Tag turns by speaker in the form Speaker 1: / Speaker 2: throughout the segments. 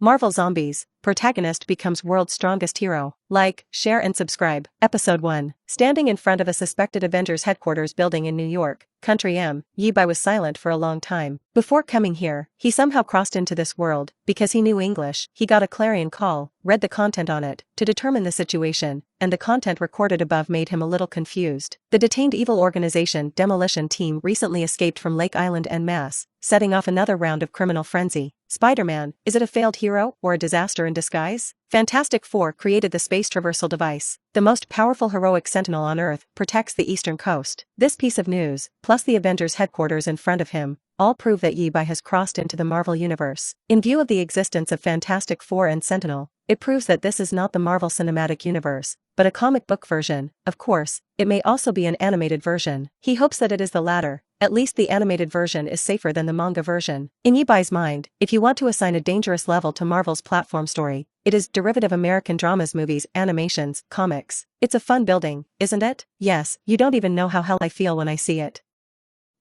Speaker 1: Marvel Zombies, Protagonist becomes world's strongest hero. Like, share and subscribe. Episode 1. Standing in front of a suspected Avengers headquarters building in New York, Country M. Yi-Bai was silent for a long time. Before coming here, he somehow crossed into this world. Because he knew English, he got a clarion call, read the content on it, to determine the situation, and the content recorded above made him a little confused. The detained evil organization Demolition Team recently escaped from Lake Island en masse, setting off another round of criminal frenzy. Spider-Man, is it a failed hero or a disaster in disguise? Fantastic Four created the space traversal device. The most powerful heroic Sentinel on Earth protects the eastern coast. This piece of news, plus the Avengers headquarters in front of him, all prove that Yi-Bai has crossed into the Marvel universe. In view of the existence of Fantastic Four and Sentinel, it proves that this is not the Marvel Cinematic Universe, but a comic book version. Of course, it may also be an animated version. He hopes that it is the latter. At least the animated version is safer than the manga version. In Yi-Bai's mind, if you want to assign a dangerous level to Marvel's platform story, it is derivative American dramas, movies, animations, comics. It's a fun building, isn't it? Yes, you don't even know how hell I feel when I see it.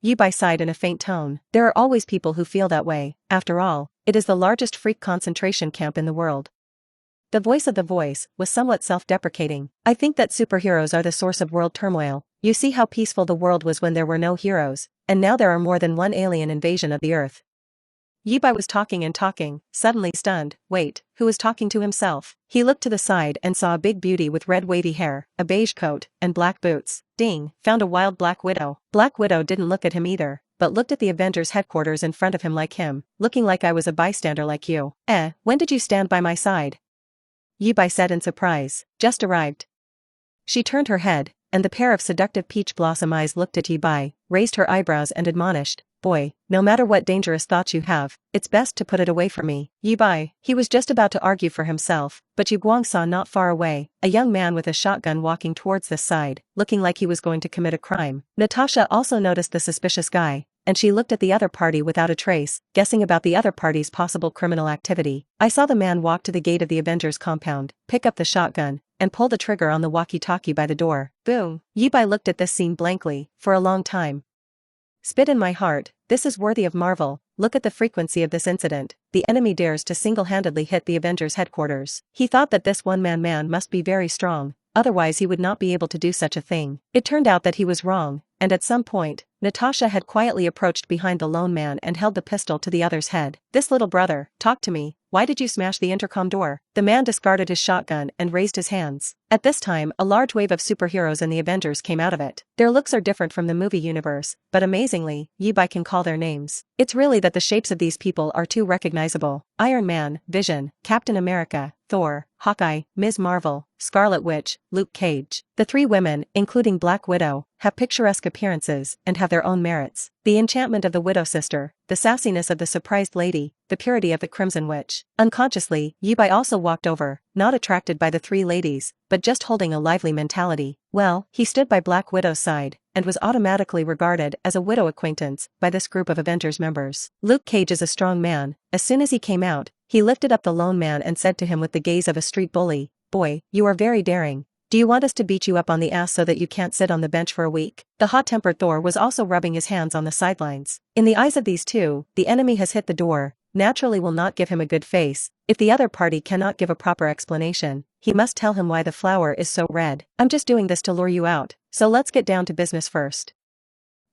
Speaker 1: Yi-Bai sighed in a faint tone. There are always people who feel that way. After all, it is the largest freak concentration camp in the world. The voice of the voice was somewhat self-deprecating. I think that superheroes are the source of world turmoil. You see how peaceful the world was when there were no heroes, and now there are more than one alien invasion of the Earth. Yi-Bai was talking and talking, suddenly stunned. Wait, who was talking to himself? He looked to the side and saw a big beauty with red wavy hair, a beige coat, and black boots. Ding, found a wild Black Widow. Black Widow didn't look at him either, but looked at the Avengers headquarters in front of him like him, looking like I was a bystander like you. When did you stand by my side? Yi-Bai said in surprise. Just arrived. She turned her head, and the pair of seductive peach blossom eyes looked at Yi-Bai, raised her eyebrows and admonished, boy, no matter what dangerous thoughts you have, it's best to put it away from me. Yi-Bai, he was just about to argue for himself, but Yu Guang saw not far away, a young man with a shotgun walking towards this side, looking like he was going to commit a crime. Natasha also noticed the suspicious guy, and she looked at the other party without a trace, guessing about the other party's possible criminal activity. I saw the man walk to the gate of the Avengers compound, pick up the shotgun, and pull the trigger on the walkie-talkie by the door. Boom. Yi-Bai looked at this scene blankly, for a long time. Spit in my heart, this is worthy of Marvel. Look at the frequency of this incident. The enemy dares to single-handedly hit the Avengers headquarters. He thought that this one-man man must be very strong, otherwise he would not be able to do such a thing. It turned out that he was wrong, and at some point, Natasha had quietly approached behind the lone man and held the pistol to the other's head. This little brother, talk to me. Why did you smash the intercom door? The man discarded his shotgun and raised his hands. At this time, a large wave of superheroes and the Avengers came out of it. Their looks are different from the movie universe, but amazingly, Yi-Bai can call their names. It's really that the shapes of these people are too recognizable. Iron Man, Vision, Captain America, Thor, Hawkeye, Ms. Marvel, Scarlet Witch, Luke Cage. The three women, including Black Widow, have picturesque appearances and have their own merits. The enchantment of the Widow Sister, the sassiness of the Surprised Lady, the purity of the Crimson Witch. Unconsciously, Yi-Bai also walked over, not attracted by the three ladies, but just holding a lively mentality. Well, he stood by Black Widow's side, and was automatically regarded as a widow acquaintance by this group of Avengers members. Luke Cage is a strong man. As soon as he came out, he lifted up the lone man and said to him with the gaze of a street bully, boy, you are very daring. Do you want us to beat you up on the ass so that you can't sit on the bench for a week? The hot-tempered Thor was also rubbing his hands on the sidelines. In the eyes of these two, the enemy has hit the door, naturally will not give him a good face. If the other party cannot give a proper explanation, he must tell him why the flower is so red. I'm just doing this to lure you out, so let's get down to business first.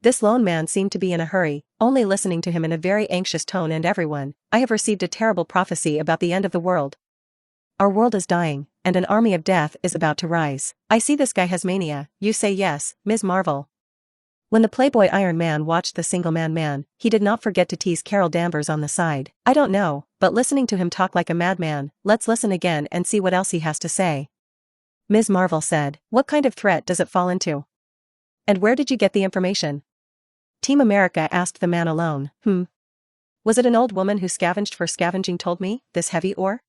Speaker 1: This lone man seemed to be in a hurry, only listening to him in a very anxious tone. And everyone, I have received a terrible prophecy about the end of the world. Our world is dying, and an army of death is about to rise. I see this guy has mania. You say yes, Ms. Marvel. When the Playboy Iron Man watched the Single-Man Man, he did not forget to tease Carol Danvers on the side. I don't know, but listening to him talk like a madman, let's listen again and see what else he has to say. Ms. Marvel said, what kind of threat does it fall into? And where did you get the information? Team America asked the man alone. Was it an old woman who scavenged for scavenging told me, this heavy ore?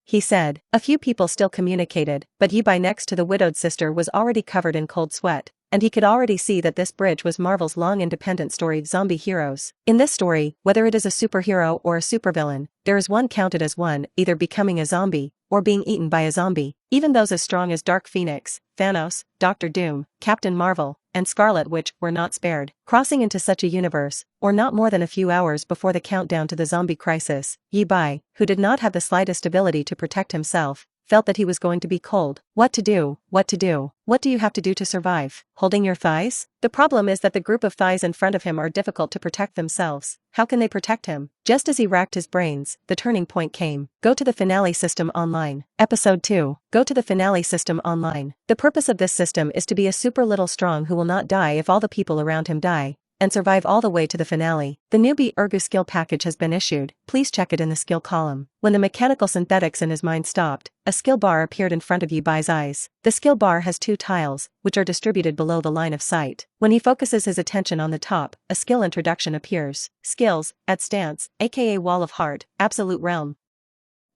Speaker 1: He said. A few people still communicated, but Yi-Bai next to the widowed sister was already covered in cold sweat, and he could already see that this bridge was Marvel's long independent story zombie heroes. In this story, whether it is a superhero or a supervillain, there is one counted as one, either becoming a zombie, or being eaten by a zombie. Even those as strong as Dark Phoenix, Thanos, Doctor Doom, Captain Marvel, and Scarlet Witch were not spared. Crossing into such a universe, or not more than a few hours before the countdown to the zombie crisis, Yi Bai, who did not have the slightest ability to protect himself, felt that he was going to be cold. What to do? What to do? What do you have to do to survive? Holding your thighs? The problem is that the group of thighs in front of him are difficult to protect themselves. How can they protect him? Just as he racked his brains, the turning point came. Go to the finale system online. Episode 2. Go to the finale system online. The purpose of this system is to be a super little strong who will not die if all the people around him die, and survive all the way to the finale. The newbie Ergu skill package has been issued. Please check it in the skill column. When the mechanical synthetics in his mind stopped, a skill bar appeared in front of Yi Bai's eyes. The skill bar has 2 tiles, which are distributed below the line of sight. When he focuses his attention on the top, a skill introduction appears. Skills, at stance, aka wall of heart, absolute realm.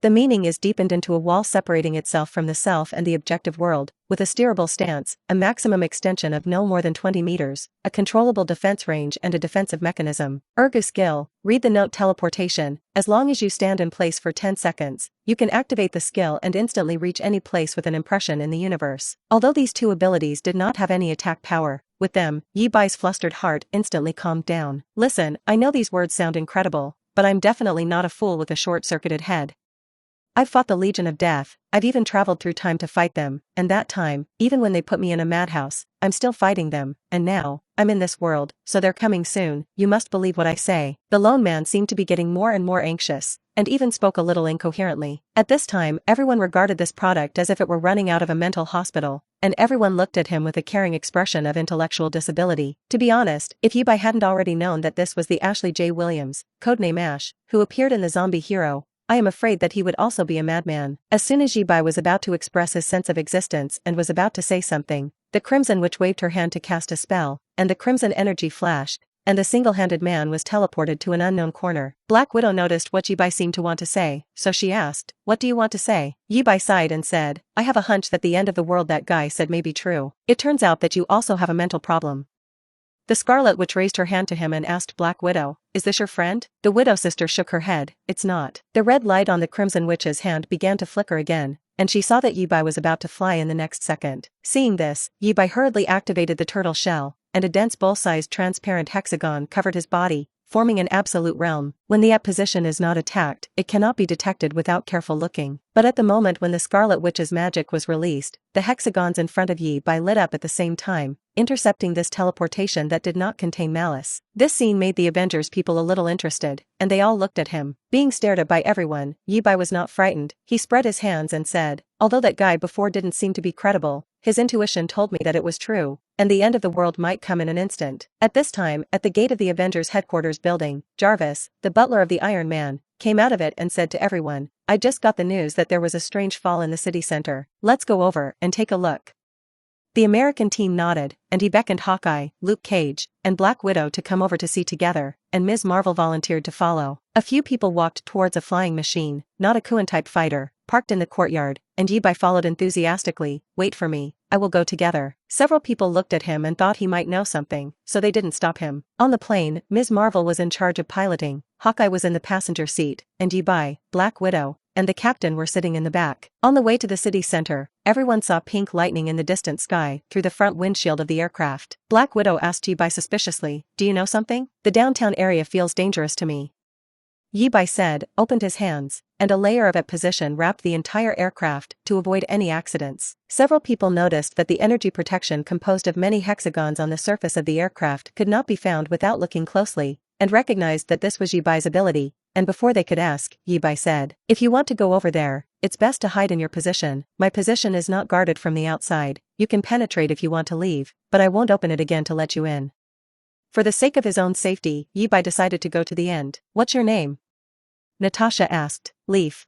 Speaker 1: The meaning is deepened into a wall separating itself from the self and the objective world, with a steerable stance, a maximum extension of no more than 20 meters, a controllable defense range and a defensive mechanism. Ergu skill, read the note teleportation. As long as you stand in place for 10 seconds, you can activate the skill and instantly reach any place with an impression in the universe. Although these 2 abilities did not have any attack power, with them, Yi Bai's flustered heart instantly calmed down. Listen, I know these words sound incredible, but I'm definitely not a fool with a short-circuited head. I've fought the Legion of Death, I've even traveled through time to fight them, and that time, even when they put me in a madhouse, I'm still fighting them, and now, I'm in this world, so they're coming soon, you must believe what I say. The lone man seemed to be getting more and more anxious, and even spoke a little incoherently. At this time, everyone regarded this product as if it were running out of a mental hospital, and everyone looked at him with a caring expression of intellectual disability. To be honest, if Yi Bai hadn't already known that this was the Ashley J. Williams, codename Ash, who appeared in the Zombie Hero, I am afraid that he would also be a madman. As soon as Yi Bai was about to express his sense of existence and was about to say something, the Crimson Witch waved her hand to cast a spell, and the crimson energy flashed, and the single-handed man was teleported to an unknown corner. Black Widow noticed what Yi Bai seemed to want to say, so she asked, "What do you want to say?" Yi Bai sighed and said, "I have a hunch that the end of the world that guy said may be true. It turns out that you also have a mental problem." The Scarlet Witch raised her hand to him and asked Black Widow, "Is this your friend?" The Widow Sister shook her head, "It's not." The red light on the Crimson Witch's hand began to flicker again, and she saw that Yi Bai was about to fly in the next second. Seeing this, Yi Bai hurriedly activated the turtle shell, and a dense bowl-sized transparent hexagon covered his body, forming an absolute realm. When the position is not attacked, it cannot be detected without careful looking. But at the moment when the Scarlet Witch's magic was released, the hexagons in front of Yi Bai lit up at the same time, intercepting this teleportation that did not contain malice. This scene made the Avengers people a little interested, and they all looked at him. Being stared at by everyone, Yi Bai was not frightened. He spread his hands and said, "Although that guy before didn't seem to be credible, his intuition told me that it was true, and the end of the world might come in an instant." At this time, at the gate of the Avengers headquarters building, Jarvis, the butler of the Iron Man, came out of it and said to everyone, "I just got the news that there was a strange fall in the city center. Let's go over and take a look." The American team nodded, and he beckoned Hawkeye, Luke Cage, and Black Widow to come over to see together, and Ms. Marvel volunteered to follow. A few people walked towards a flying machine, not a Kuan-type fighter, parked in the courtyard, and Yi Bai followed enthusiastically. "Wait for me, I will go together." Several people looked at him and thought he might know something, so they didn't stop him. On the plane, Ms. Marvel was in charge of piloting, Hawkeye was in the passenger seat, and Yi Bai, Black Widow, and the captain were sitting in the back. On the way to the city center, everyone saw pink lightning in the distant sky through the front windshield of the aircraft. Black Widow asked Yi Bai suspiciously, "Do you know something? The downtown area feels dangerous to me." Yi Bai said, opened his hands, and a layer of position wrapped the entire aircraft to avoid any accidents. Several people noticed that the energy protection composed of many hexagons on the surface of the aircraft could not be found without looking closely, and recognized that this was Yi Bai's ability. And before they could ask, Yi Bai said, "If you want to go over there, it's best to hide in your position. My position is not guarded from the outside. You can penetrate if you want to leave, but I won't open it again to let you in." For the sake of his own safety, Yi Bai decided to go to the end. "What's your name?" Natasha asked. "Leaf."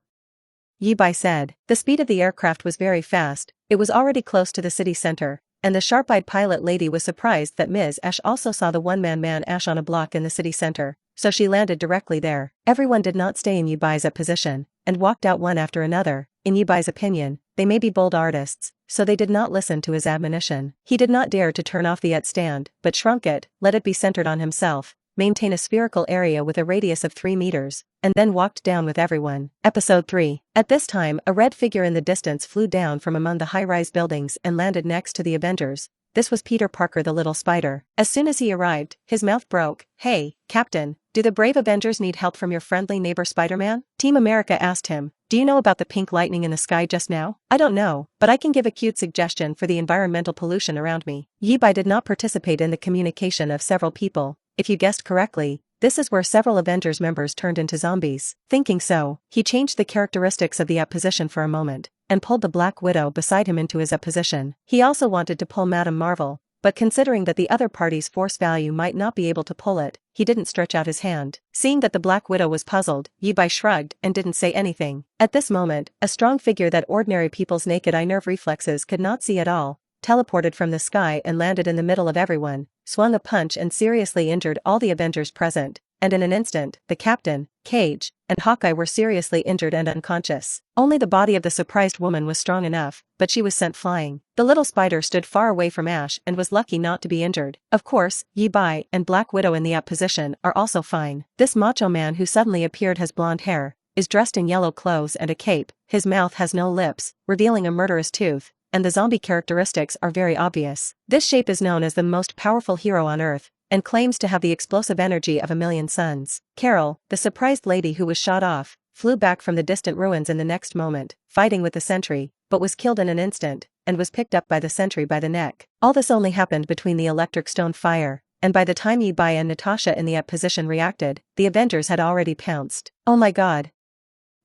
Speaker 1: Yi Bai said. The speed of the aircraft was very fast, it was already close to the city center, and the sharp-eyed pilot lady was surprised that Ms. Ash also saw the one-man Ash on a block in the city center, so she landed directly there. Everyone did not stay in Yi Bai's position, and walked out one after another. In Yi Bai's opinion, they may be bold artists, so they did not listen to his admonition. He did not dare to turn off the stand, but shrunk it, let it be centered on himself, maintain a spherical area with a radius of 3 meters, and then walked down with everyone. Episode 3. At this time, a red figure in the distance flew down from among the high-rise buildings and landed next to the Avengers. this was Peter Parker the little spider. As soon as he arrived, his mouth broke. "Hey, Captain, do the brave Avengers need help from your friendly neighbor Spider-Man?" Team America asked him. "Do you know about the pink lightning in the sky just now?" "I don't know, but I can give a cute suggestion for the environmental pollution around me." Yi-Bai did not participate in the communication of several people. If you guessed correctly, this is where several Avengers members turned into zombies. Thinking so, he changed the characteristics of the position for a moment, and pulled the Black Widow beside him into his position. He also wanted to pull Madame Marvel, but considering that the other party's force value might not be able to pull it, he didn't stretch out his hand. Seeing that the Black Widow was puzzled, Yi-Bai shrugged and didn't say anything. At this moment, a strong figure that ordinary people's naked eye nerve reflexes could not see at all, teleported from the sky and landed in the middle of everyone, swung a punch and seriously injured all the Avengers present, and in an instant, the Captain, Cage, and Hawkeye were seriously injured and unconscious. Only the body of the surprised woman was strong enough, but she was sent flying. The little spider stood far away from Ash and was lucky not to be injured. Of course, Yi-Bai and Black Widow in the position are also fine. This macho man who suddenly appeared has blonde hair, is dressed in yellow clothes and a cape, his mouth has no lips, revealing a murderous tooth, and the zombie characteristics are very obvious. This shape is known as the most powerful hero on Earth, and claims to have the explosive energy of 1,000,000 suns. Carol, the surprised lady who was shot off, flew back from the distant ruins in the next moment, fighting with the sentry, but was killed in an instant, and was picked up by the sentry by the neck. All this only happened between the electric stone fire, and by the time Yi-Bai and Natasha in the position reacted, the Avengers had already pounced. Oh my god.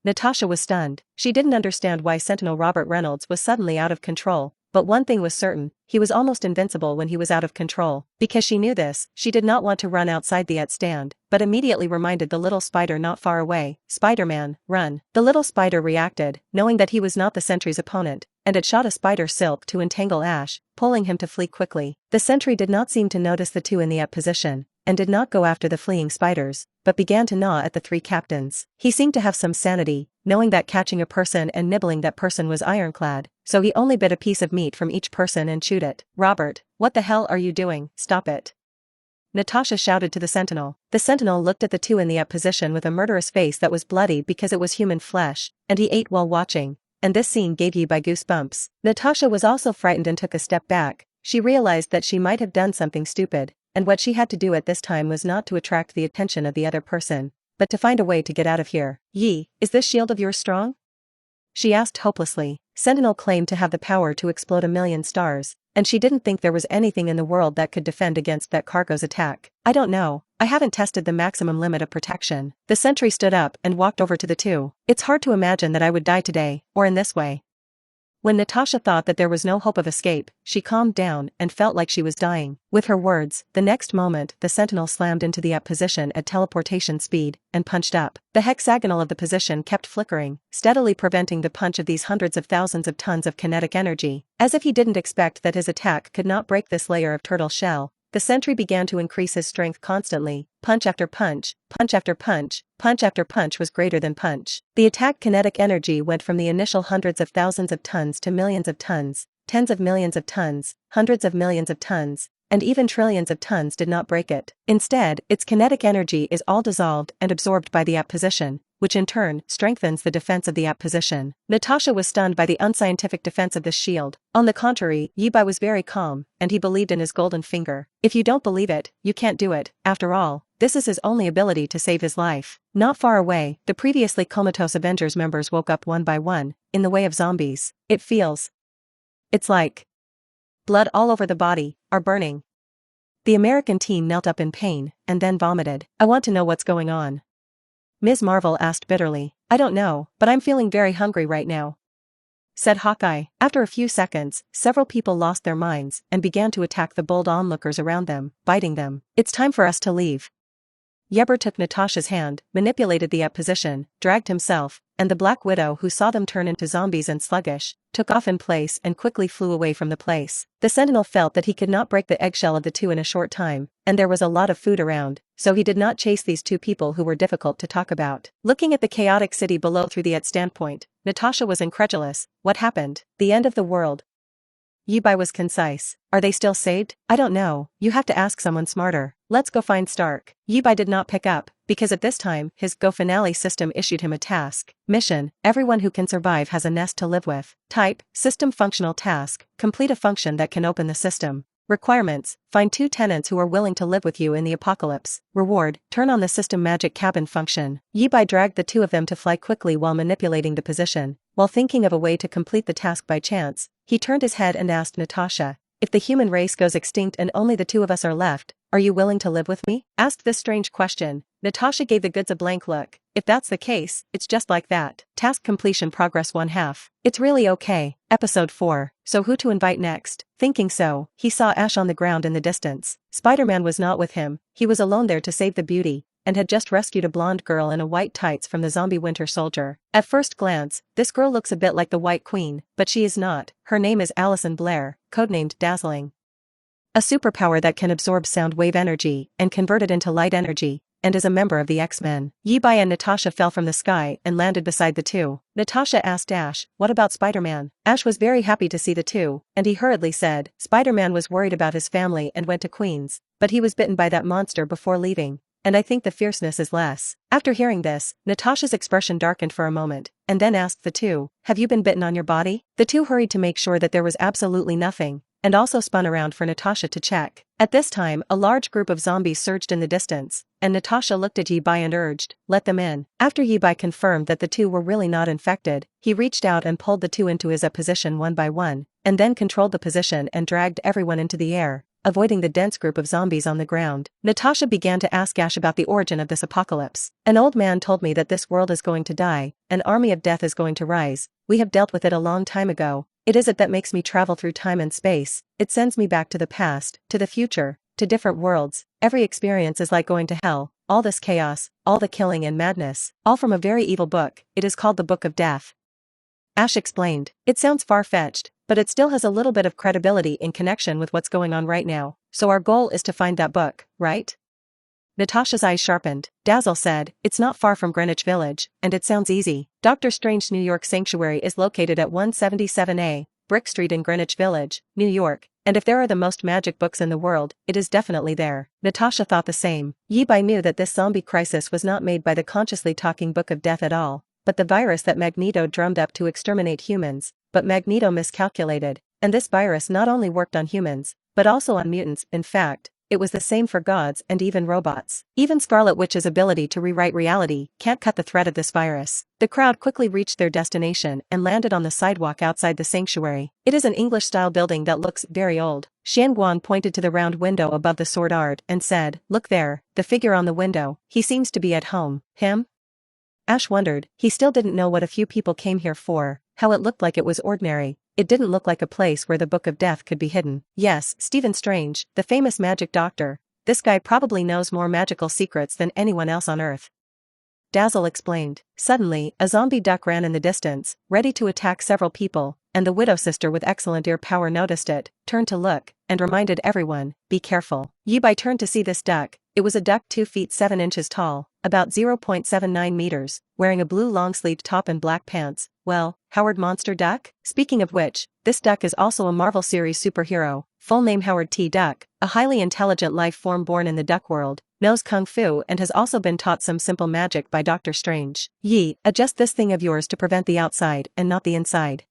Speaker 1: Natasha was stunned. She didn't understand why Sentinel Robert Reynolds was suddenly out of control, but one thing was certain, he was almost invincible when he was out of control. Because she knew this, she did not want to run outside the stand, but immediately reminded the little spider not far away, "Spider-Man, run." The little spider reacted, knowing that he was not the sentry's opponent, and it shot a spider silk to entangle Ash, pulling him to flee quickly. The sentry did not seem to notice the two in the position, and did not go after the fleeing spiders, but began to gnaw at the three captains. He seemed to have some sanity, knowing that catching a person and nibbling that person was ironclad, so he only bit a piece of meat from each person and chewed it. "Robert, what the hell are you doing? Stop it!" Natasha shouted to the Sentinel. The Sentinel looked at the two in the position with a murderous face that was bloody because it was human flesh, and he ate while watching, and this scene gave Yi-Bai goosebumps. Natasha was also frightened and took a step back. She realized that she might have done something stupid, and what she had to do at this time was not to attract the attention of the other person, but to find a way to get out of here. "Yi, is this shield of yours strong?" she asked hopelessly. Sentinel claimed to have the power to explode 1,000,000 stars, and she didn't think there was anything in the world that could defend against that cargo's attack. "I don't know, I haven't tested the maximum limit of protection." The sentry stood up and walked over to the two. "It's hard to imagine that I would die today, or in this way." When Natasha thought that there was no hope of escape, she calmed down and felt like she was dying. With her words, the next moment the Sentinel slammed into the position at teleportation speed, and punched up. The hexagonal of the position kept flickering, steadily preventing the punch of these hundreds of thousands of tons of kinetic energy. As if he didn't expect that his attack could not break this layer of turtle shell, the sentry began to increase his strength constantly. Punch after punch, punch after punch, punch after punch was greater than punch. The attack kinetic energy went from the initial hundreds of thousands of tons to millions of tons, tens of millions of tons, hundreds of millions of tons, and even trillions of tons did not break it. Instead, its kinetic energy is all dissolved and absorbed by the position, which in turn strengthens the defense of the position. Natasha was stunned by the unscientific defense of this shield. On the contrary, Yi-Bai was very calm, and he believed in his golden finger. If you don't believe it, you can't do it. After all, this is his only ability to save his life. Not far away, the previously comatose Avengers members woke up one by one, in the way of zombies. It's like blood all over the body, are burning. The American team knelt up in pain, and then vomited. "I want to know what's going on," Ms. Marvel asked bitterly. "I don't know, but I'm feeling very hungry right now," said Hawkeye. After a few seconds, several people lost their minds and began to attack the bold onlookers around them, biting them. "It's time for us to leave." Yeber took Natasha's hand, manipulated the position, dragged himself, and the Black Widow, who saw them turn into zombies and sluggish, took off in place and quickly flew away from the place. The Sentinel felt that he could not break the eggshell of the two in a short time, and there was a lot of food around, so he did not chase these two people who were difficult to talk about. Looking at the chaotic city below through the standpoint, Natasha was incredulous. What happened? The end of the world? Yi-Bai was concise. "Are they still saved? I don't know, you have to ask someone smarter. Let's go find Stark." Yi-Bai did not pick up, because at this time his Go Finale system issued him a task. Mission: everyone who can survive has a nest to live with. Type: system functional task, complete a function that can open the system. Requirements: find 2 tenants who are willing to live with you in the apocalypse. Reward: turn on the system magic cabin function. Yi-Bai dragged the 2 of them to fly quickly while manipulating the position. While thinking of a way to complete the task by chance, he turned his head and asked Natasha, "If the human race goes extinct and only the 2 of us are left, are you willing to live with me?" Asked this strange question, Natasha gave the goods a blank look. "If that's the case, it's just like that. Task completion progress 1/2. It's really okay." Episode 4. So who to invite next? Thinking so, he saw Ash on the ground in the distance. Spider-Man was not with him, he was alone there to save the beauty, and had just rescued a blonde girl in a white tights from the zombie Winter Soldier. At first glance, this girl looks a bit like the White Queen, but she is not. Her name is Allison Blair, codenamed Dazzling. A superpower that can absorb sound wave energy and convert it into light energy, and is a member of the X-Men. Yi-Bai and Natasha fell from the sky and landed beside the 2. Natasha asked Ash, "What about Spider-Man?" Ash was very happy to see the 2, and he hurriedly said, "Spider-Man was worried about his family and went to Queens, but he was bitten by that monster before leaving, and I think the fierceness is less." After hearing this, Natasha's expression darkened for a moment, and then asked the 2, "Have you been bitten on your body?" The 2 hurried to make sure that there was absolutely nothing, and also spun around for Natasha to check. At this time, a large group of zombies surged in the distance, and Natasha looked at Yi-Bai and urged, "Let them in." After Yi-Bai confirmed that the 2 were really not infected, he reached out and pulled the 2 into his position one by one, and then controlled the position and dragged everyone into the air, avoiding the dense group of zombies on the ground. Natasha began to ask Ash about the origin of this apocalypse. "An old man told me that this world is going to die, an army of death is going to rise. We have dealt with it a long time ago. It is it that makes me travel through time and space. It sends me back to the past, to the future, to different worlds. Every experience is like going to hell. All this chaos, all the killing and madness, all from a very evil book. It is called the Book of Death." Ash explained, "It sounds far-fetched, but it still has a little bit of credibility in connection with what's going on right now. So our goal is to find that book, right?" Natasha's eyes sharpened. Dazzle said, "It's not far from Greenwich Village, and it sounds easy. Dr. Strange's New York Sanctuary is located at 177A, Brick Street in Greenwich Village, New York, and if there are the most magic books in the world, it is definitely there." Natasha thought the same. Yi-Bai knew that this zombie crisis was not made by the consciously talking Book of Death at all, but the virus that Magneto drummed up to exterminate humans, but Magneto miscalculated, and this virus not only worked on humans, but also on mutants. In fact, it was the same for gods and even robots. Even Scarlet Witch's ability to rewrite reality can't cut the threat of this virus. The crowd quickly reached their destination and landed on the sidewalk outside the sanctuary. It is an English-style building that looks very old. Xianguan pointed to the round window above the sword art and said, "Look there, the figure on the window. He seems to be at home." Him? Ash wondered. He still didn't know what a few people came here for, how it looked like it was ordinary. It didn't look like a place where the Book of Death could be hidden. Yes, Stephen Strange, the famous magic doctor. This guy probably knows more magical secrets than anyone else on Earth. Dazzle explained. Suddenly, a zombie duck ran in the distance, ready to attack several people, and the Widow Sister with excellent ear power noticed it, turned to look, and reminded everyone, "Be careful." Yi-Bai turned to see this duck. It was a duck 2 feet 7 inches tall, about 0.79 meters, wearing a blue long-sleeved top and black pants. Well, Howard Monster Duck? Speaking of which, this duck is also a Marvel series superhero. Full name Howard T. Duck, a highly intelligent life form born in the duck world, knows kung fu and has also been taught some simple magic by Dr. Strange. "Yi, adjust this thing of yours to prevent the outside and not the inside."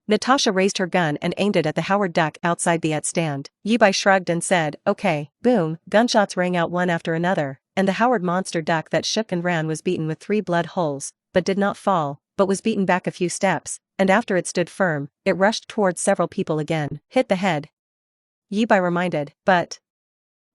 Speaker 1: Natasha raised her gun and aimed it at the Howard Duck outside the stand. Yi-Bai shrugged and said, "Okay." Boom, gunshots rang out one after another, and the Howard Monster Duck that shook and ran was beaten with 3 blood holes, but did not fall, but was beaten back a few steps, and after it stood firm, it rushed towards several people again. "Hit the head," Yi-Bai reminded, but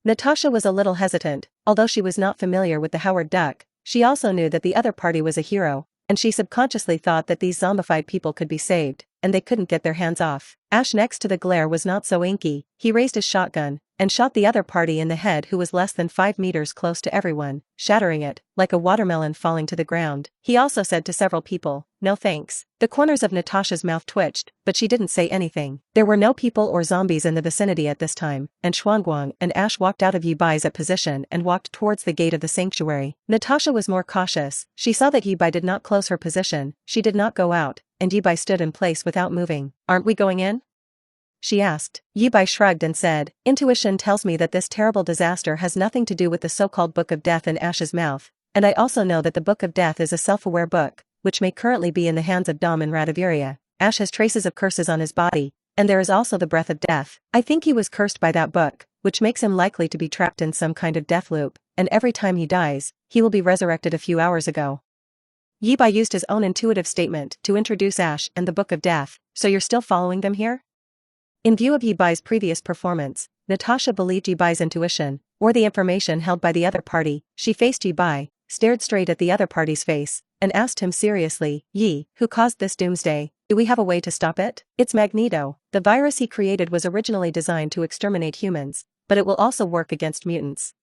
Speaker 1: Natasha was a little hesitant. Although she was not familiar with the Howard Duck, she also knew that the other party was a hero, and she subconsciously thought that these zombified people could be saved, and they couldn't get their hands off. Ash next to the glare was not so inky. He raised his shotgun and shot the other party in the head who was less than 5 meters close to everyone, shattering it, like a watermelon falling to the ground. He also said to several people, "No thanks." The corners of Natasha's mouth twitched, but she didn't say anything. There were no people or zombies in the vicinity at this time, and Xuanguang and Ash walked out of Yi-Bai's position and walked towards the gate of the sanctuary. Natasha was more cautious. She saw that Yi-Bai did not close her position, she did not go out, and Yi-Bai stood in place without moving. "Aren't we going in?" she asked. Yi-Bai shrugged and said, "Intuition tells me that this terrible disaster has nothing to do with the so-called Book of Death in Ash's mouth, and I also know that the Book of Death is a self-aware book, which may currently be in the hands of Dom and Radaviria. Ash has traces of curses on his body, and there is also the breath of death. I think he was cursed by that book, which makes him likely to be trapped in some kind of death loop, and every time he dies, he will be resurrected a few hours ago. Yi-Bai used his own intuitive statement to introduce Ash and the Book of Death, so you're still following them here? In view of Yi-Bai's previous performance, Natasha believed Yi-Bai's intuition, or the information held by the other party. She faced Yi-Bai, stared straight at the other party's face, and asked him seriously, Yi, who caused this doomsday, do we have a way to stop it? It's Magneto. The virus he created was originally designed to exterminate humans, but it will also work against mutants.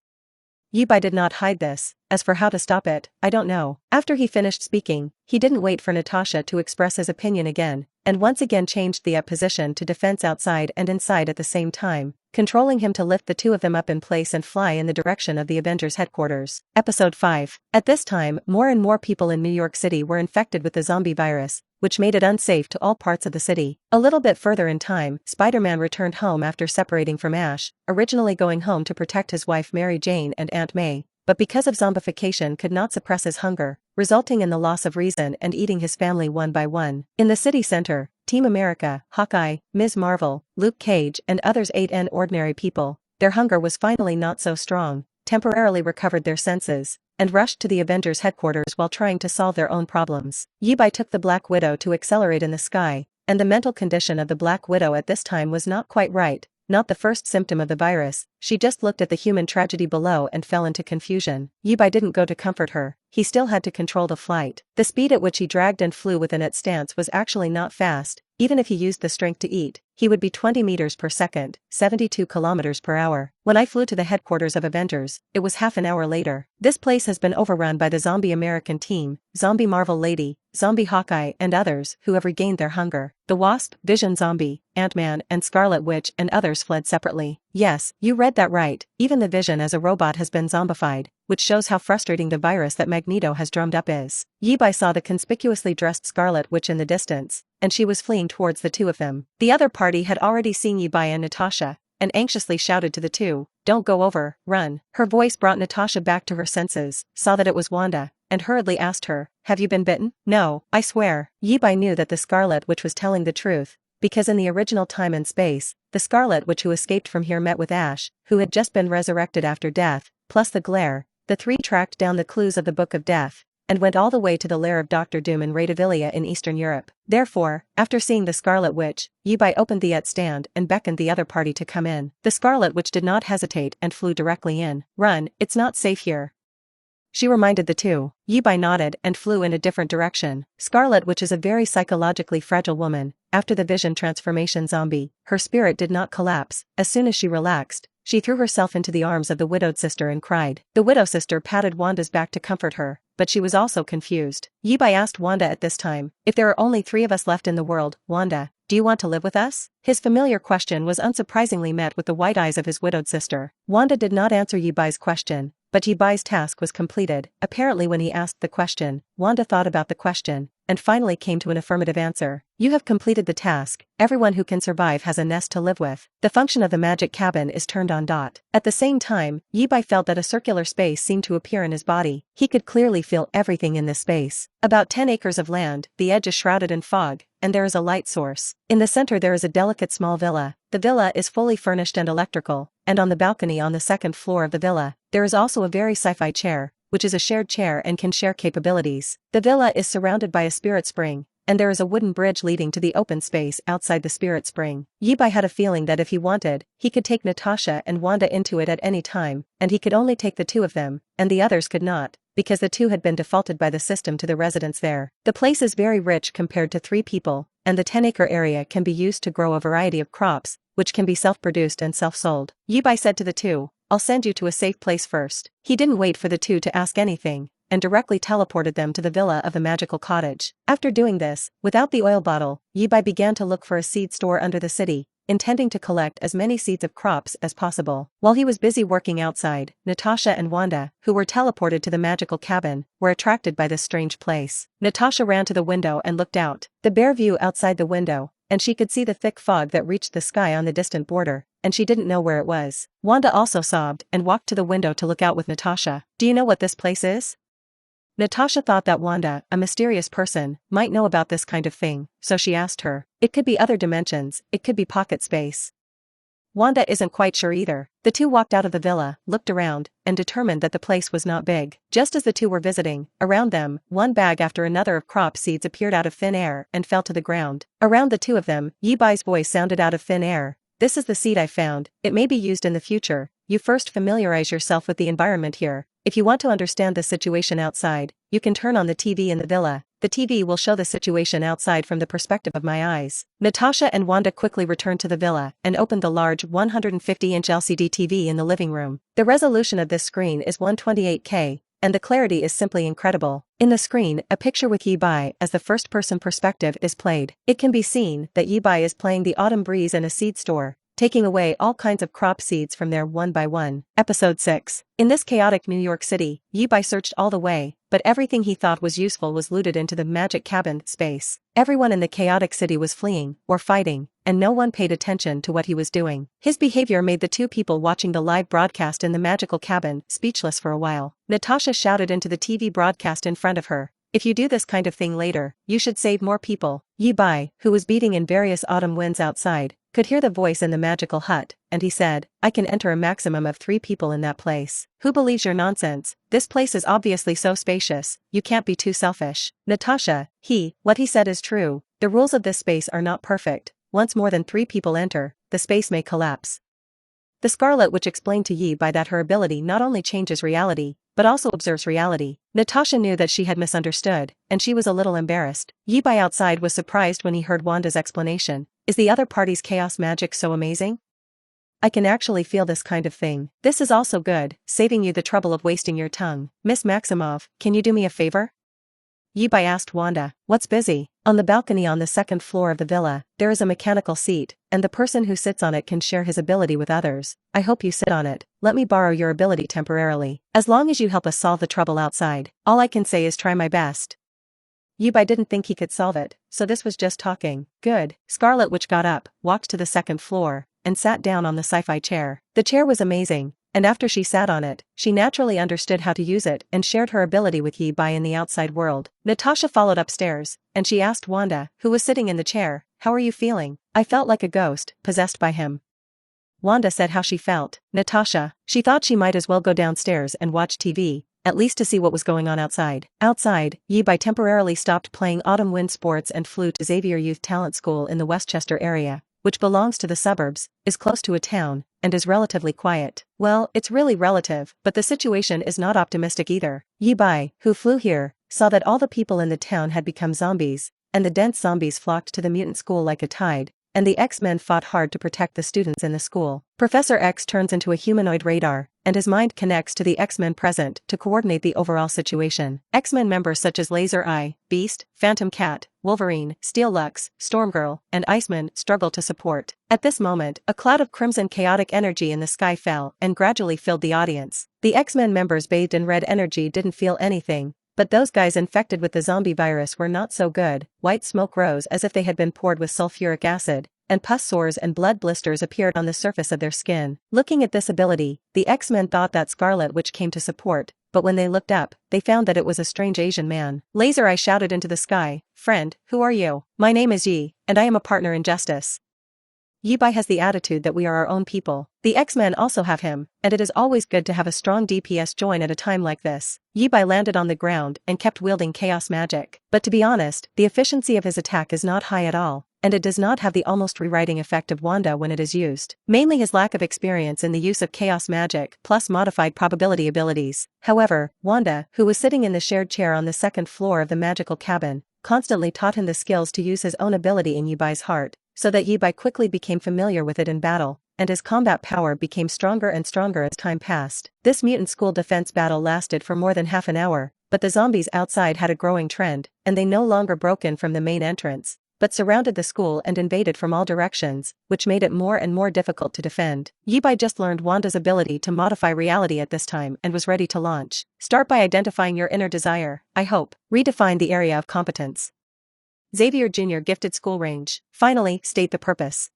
Speaker 1: Yi-Bai did not hide this. As for how to stop it, I don't know. After he finished speaking, he didn't wait for Natasha to express his opinion again, and once again changed the position to defense outside and inside at the same time, controlling him to lift the two of them up in place and fly in the direction of the Avengers headquarters. Episode 5. At this time, more and more people in New York City were infected with the zombie virus, which made it unsafe to all parts of the city. A little bit further in time, Spider-Man returned home after separating from Ash, originally going home to protect his wife Mary Jane and Aunt May, but because of zombification could not suppress his hunger, resulting in the loss of reason and eating his family one by one. In the city center, Team America, Hawkeye, Ms. Marvel, Luke Cage and others 8 ordinary people, their hunger was finally not so strong, temporarily recovered their senses, and rushed to the Avengers headquarters while trying to solve their own problems. Yi-Bai took the Black Widow to accelerate in the sky, and the mental condition of the Black Widow at this time was not quite right, not the first symptom of the virus. She just looked at the human tragedy below and fell into confusion. Yi-Bai didn't go to comfort her, he still had to control the flight. The speed at which he dragged and flew within its stance was actually not fast. Even if he used the strength to eat, he would be 20 meters per second, 72 kilometers per hour. When I flew to the headquarters of Avengers, it was half an hour later. This place has been overrun by the zombie American team, zombie Marvel Lady, zombie Hawkeye and others who have regained their hunger. The Wasp, Vision Zombie, Ant-Man and Scarlet Witch and others fled separately. Yes, you read that right, even the Vision as a robot has been zombified, which shows how frustrating the virus that Magneto has drummed up is. Yi-Bai saw the conspicuously dressed Scarlet Witch in the distance, and she was fleeing towards the two of them. The other party had already seen Yi-Bai and Natasha, and anxiously shouted to the two, "Don't go over, run." Her voice brought Natasha back to her senses, saw that it was Wanda, and hurriedly asked her, "Have you been bitten?" "No, I swear." Yi-Bai knew that the Scarlet Witch was telling the truth, because in the original time and space, the Scarlet Witch who escaped from here met with Ash, who had just been resurrected after death, plus the glare. The three tracked down the clues of the Book of Death, and went all the way to the lair of Dr. Doom in Radovilia in Eastern Europe. Therefore, after seeing the Scarlet Witch, Yi-Bai opened the stand and beckoned the other party to come in. The Scarlet Witch did not hesitate and flew directly in. "Run, it's not safe here," she reminded the two. Yi-Bai nodded and flew in a different direction. Scarlet Witch is a very psychologically fragile woman. After the Vision transformation zombie, her spirit did not collapse. As soon as she relaxed, she threw herself into the arms of the widowed sister and cried. The widow sister patted Wanda's back to comfort her, but she was also confused. Yi-Bai asked Wanda at this time, "If there are only 3 of us left in the world, Wanda, do you want to live with us?" His familiar question was unsurprisingly met with the white eyes of his widowed sister. Wanda did not answer Yi-Bai's question, but Yi-Bai's task was completed. Apparently when he asked the question, Wanda thought about the question, and finally came to an affirmative answer. "You have completed the task. Everyone who can survive has a nest to live with." The function of the magic cabin is turned on. At the same time, Yi-Bai felt that a circular space seemed to appear in his body. He could clearly feel everything in this space. About 10 acres of land, the edge is shrouded in fog, and there is a light source. In the center there is a delicate small villa. The villa is fully furnished and electrical, and on the balcony on the 2nd floor of the villa, there is also a very sci-fi chair, which is a shared chair and can share capabilities. The villa is surrounded by a spirit spring, and there is a wooden bridge leading to the open space outside the spirit spring. Yi-Bai had a feeling that if he wanted, he could take Natasha and Wanda into it at any time, and he could only take the 2 of them, and the others could not, because the 2 had been defaulted by the system to the residents there. The place is very rich compared to 3 people, and the 10-acre area can be used to grow a variety of crops, which can be self-produced and self-sold. Yi-Bai said to the 2, "I'll send you to a safe place first." He didn't wait for the 2 to ask anything, and directly teleported them to the villa of the magical cottage. After doing this, without the oil bottle, Yi-Bai began to look for a seed store under the city, intending to collect as many seeds of crops as possible. While he was busy working outside, Natasha and Wanda, who were teleported to the magical cabin, were attracted by this strange place. Natasha ran to the window and looked out. The bare view outside the window, and she could see the thick fog that reached the sky on the distant border, and she didn't know where it was. Wanda also sobbed and walked to the window to look out with Natasha. "Do you know what this place is?" Natasha thought that Wanda, a mysterious person, might know about this kind of thing, so she asked her. It could be other dimensions, it could be pocket space. Wanda isn't quite sure either. The two walked out of the villa, looked around, and determined that the place was not big. Just as the two were visiting, around them, one bag after another of crop seeds appeared out of thin air and fell to the ground. Around the two of them, Yi-Bai's voice sounded out of thin air. This is the seed I found, it may be used in the future. You first familiarize yourself with the environment here. If you want to understand the situation outside, you can turn on the TV in the villa. The TV will show the situation outside from the perspective of my eyes. Natasha and Wanda quickly returned to the villa and opened the large 150-inch LCD TV in the living room. The resolution of this screen is 128K, and the clarity is simply incredible. In the screen, a picture with Yi-Bai as the first-person perspective is played. It can be seen that Yi-Bai is playing the autumn breeze in a seed store, taking away all kinds of crop seeds from there one by one. Episode 6. In this chaotic New York City, Yi-Bai searched all the way, but everything he thought was useful was looted into the magic cabin space. Everyone in the chaotic city was fleeing, or fighting, and no one paid attention to what he was doing. His behavior made the two people watching the live broadcast in the magical cabin speechless for a while. Natasha shouted into the TV broadcast in front of her. If you do this kind of thing later, you should save more people. Yi-Bai, who was beating in various autumn winds outside, could hear the voice in the magical hut, and he said, I can enter a maximum of 3 people in that place. Who believes your nonsense? This place is obviously so spacious, you can't be too selfish. Natasha, what he said is true. The rules of this space are not perfect. Once more than 3 people enter, the space may collapse. The Scarlet Witch explained to Yi-Bai that her ability not only changes reality, but also observes reality. Natasha knew that she had misunderstood, and she was a little embarrassed. Yi-Bai outside was surprised when he heard Wanda's explanation. Is the other party's chaos magic so amazing? I can actually feel this kind of thing. This is also good, saving you the trouble of wasting your tongue. Miss Maximov, can you do me a favor? Yi-Bai asked Wanda. What's busy? On the balcony on the 2nd floor of the villa, there is a mechanical seat, and the person who sits on it can share his ability with others. I hope you sit on it. Let me borrow your ability temporarily. As long as you help us solve the trouble outside. All I can say is try my best. Yi-Bai didn't think he could solve it, so this was just talking. Good. Scarlet Witch got up, walked to the 2nd floor, and sat down on the sci-fi chair. The chair was amazing, and after she sat on it, she naturally understood how to use it and shared her ability with Yi-Bai in the outside world. Natasha followed upstairs, and she asked Wanda, who was sitting in the chair, how are you feeling? I felt like a ghost, possessed by him. Wanda said how she felt. Natasha, she thought she might as well go downstairs and watch TV, at least to see what was going on outside. Outside, Yi-Bai temporarily stopped playing autumn wind sports and flew to Xavier Youth Talent School in the Westchester area, which belongs to the suburbs, is close to a town, and is relatively quiet. Well, it's really relative, but the situation is not optimistic either. Yi-Bai, who flew here, saw that all the people in the town had become zombies, and the dense zombies flocked to the mutant school like a tide, and the X-Men fought hard to protect the students in the school. Professor X turns into a humanoid radar, and his mind connects to the X-Men present to coordinate the overall situation. X-Men members such as Laser Eye, Beast, Phantom Cat, Wolverine, Steel Lux, Stormgirl, and Iceman struggle to support. At this moment, a cloud of crimson chaotic energy in the sky fell and gradually filled the audience. The X-Men members bathed in red energy didn't feel anything, but those guys infected with the zombie virus were not so good. White smoke rose as if they had been poured with sulfuric acid, and pus sores and blood blisters appeared on the surface of their skin. Looking at this ability, the X-Men thought that Scarlet Witch came to support, but when they looked up, they found that it was a strange Asian man. Laser Eye shouted into the sky, "Friend, who are you? My name is Yi, and I am a partner in justice." Yi-Bai has the attitude that we are our own people. The X-Men also have him, and it is always good to have a strong DPS join at a time like this. Yi-Bai landed on the ground and kept wielding chaos magic. But to be honest, the efficiency of his attack is not high at all, and it does not have the almost rewriting effect of Wanda when it is used. Mainly his lack of experience in the use of chaos magic plus modified probability abilities. However, Wanda, who was sitting in the shared chair on the 2nd floor of the magical cabin, constantly taught him the skills to use his own ability in Yi-Bai's heart, so that Yi-Bai quickly became familiar with it in battle, and his combat power became stronger and stronger as time passed. This mutant school defense battle lasted for more than half an hour, but the zombies outside had a growing trend, and they no longer broke in from the main entrance, but surrounded the school and invaded from all directions, which made it more and more difficult to defend. Yi-Bai just learned Wanda's ability to modify reality at this time and was ready to launch. Start by identifying your inner desire, I hope. Redefine the area of competence. Xavier Jr. gifted school range. Finally, state the purpose.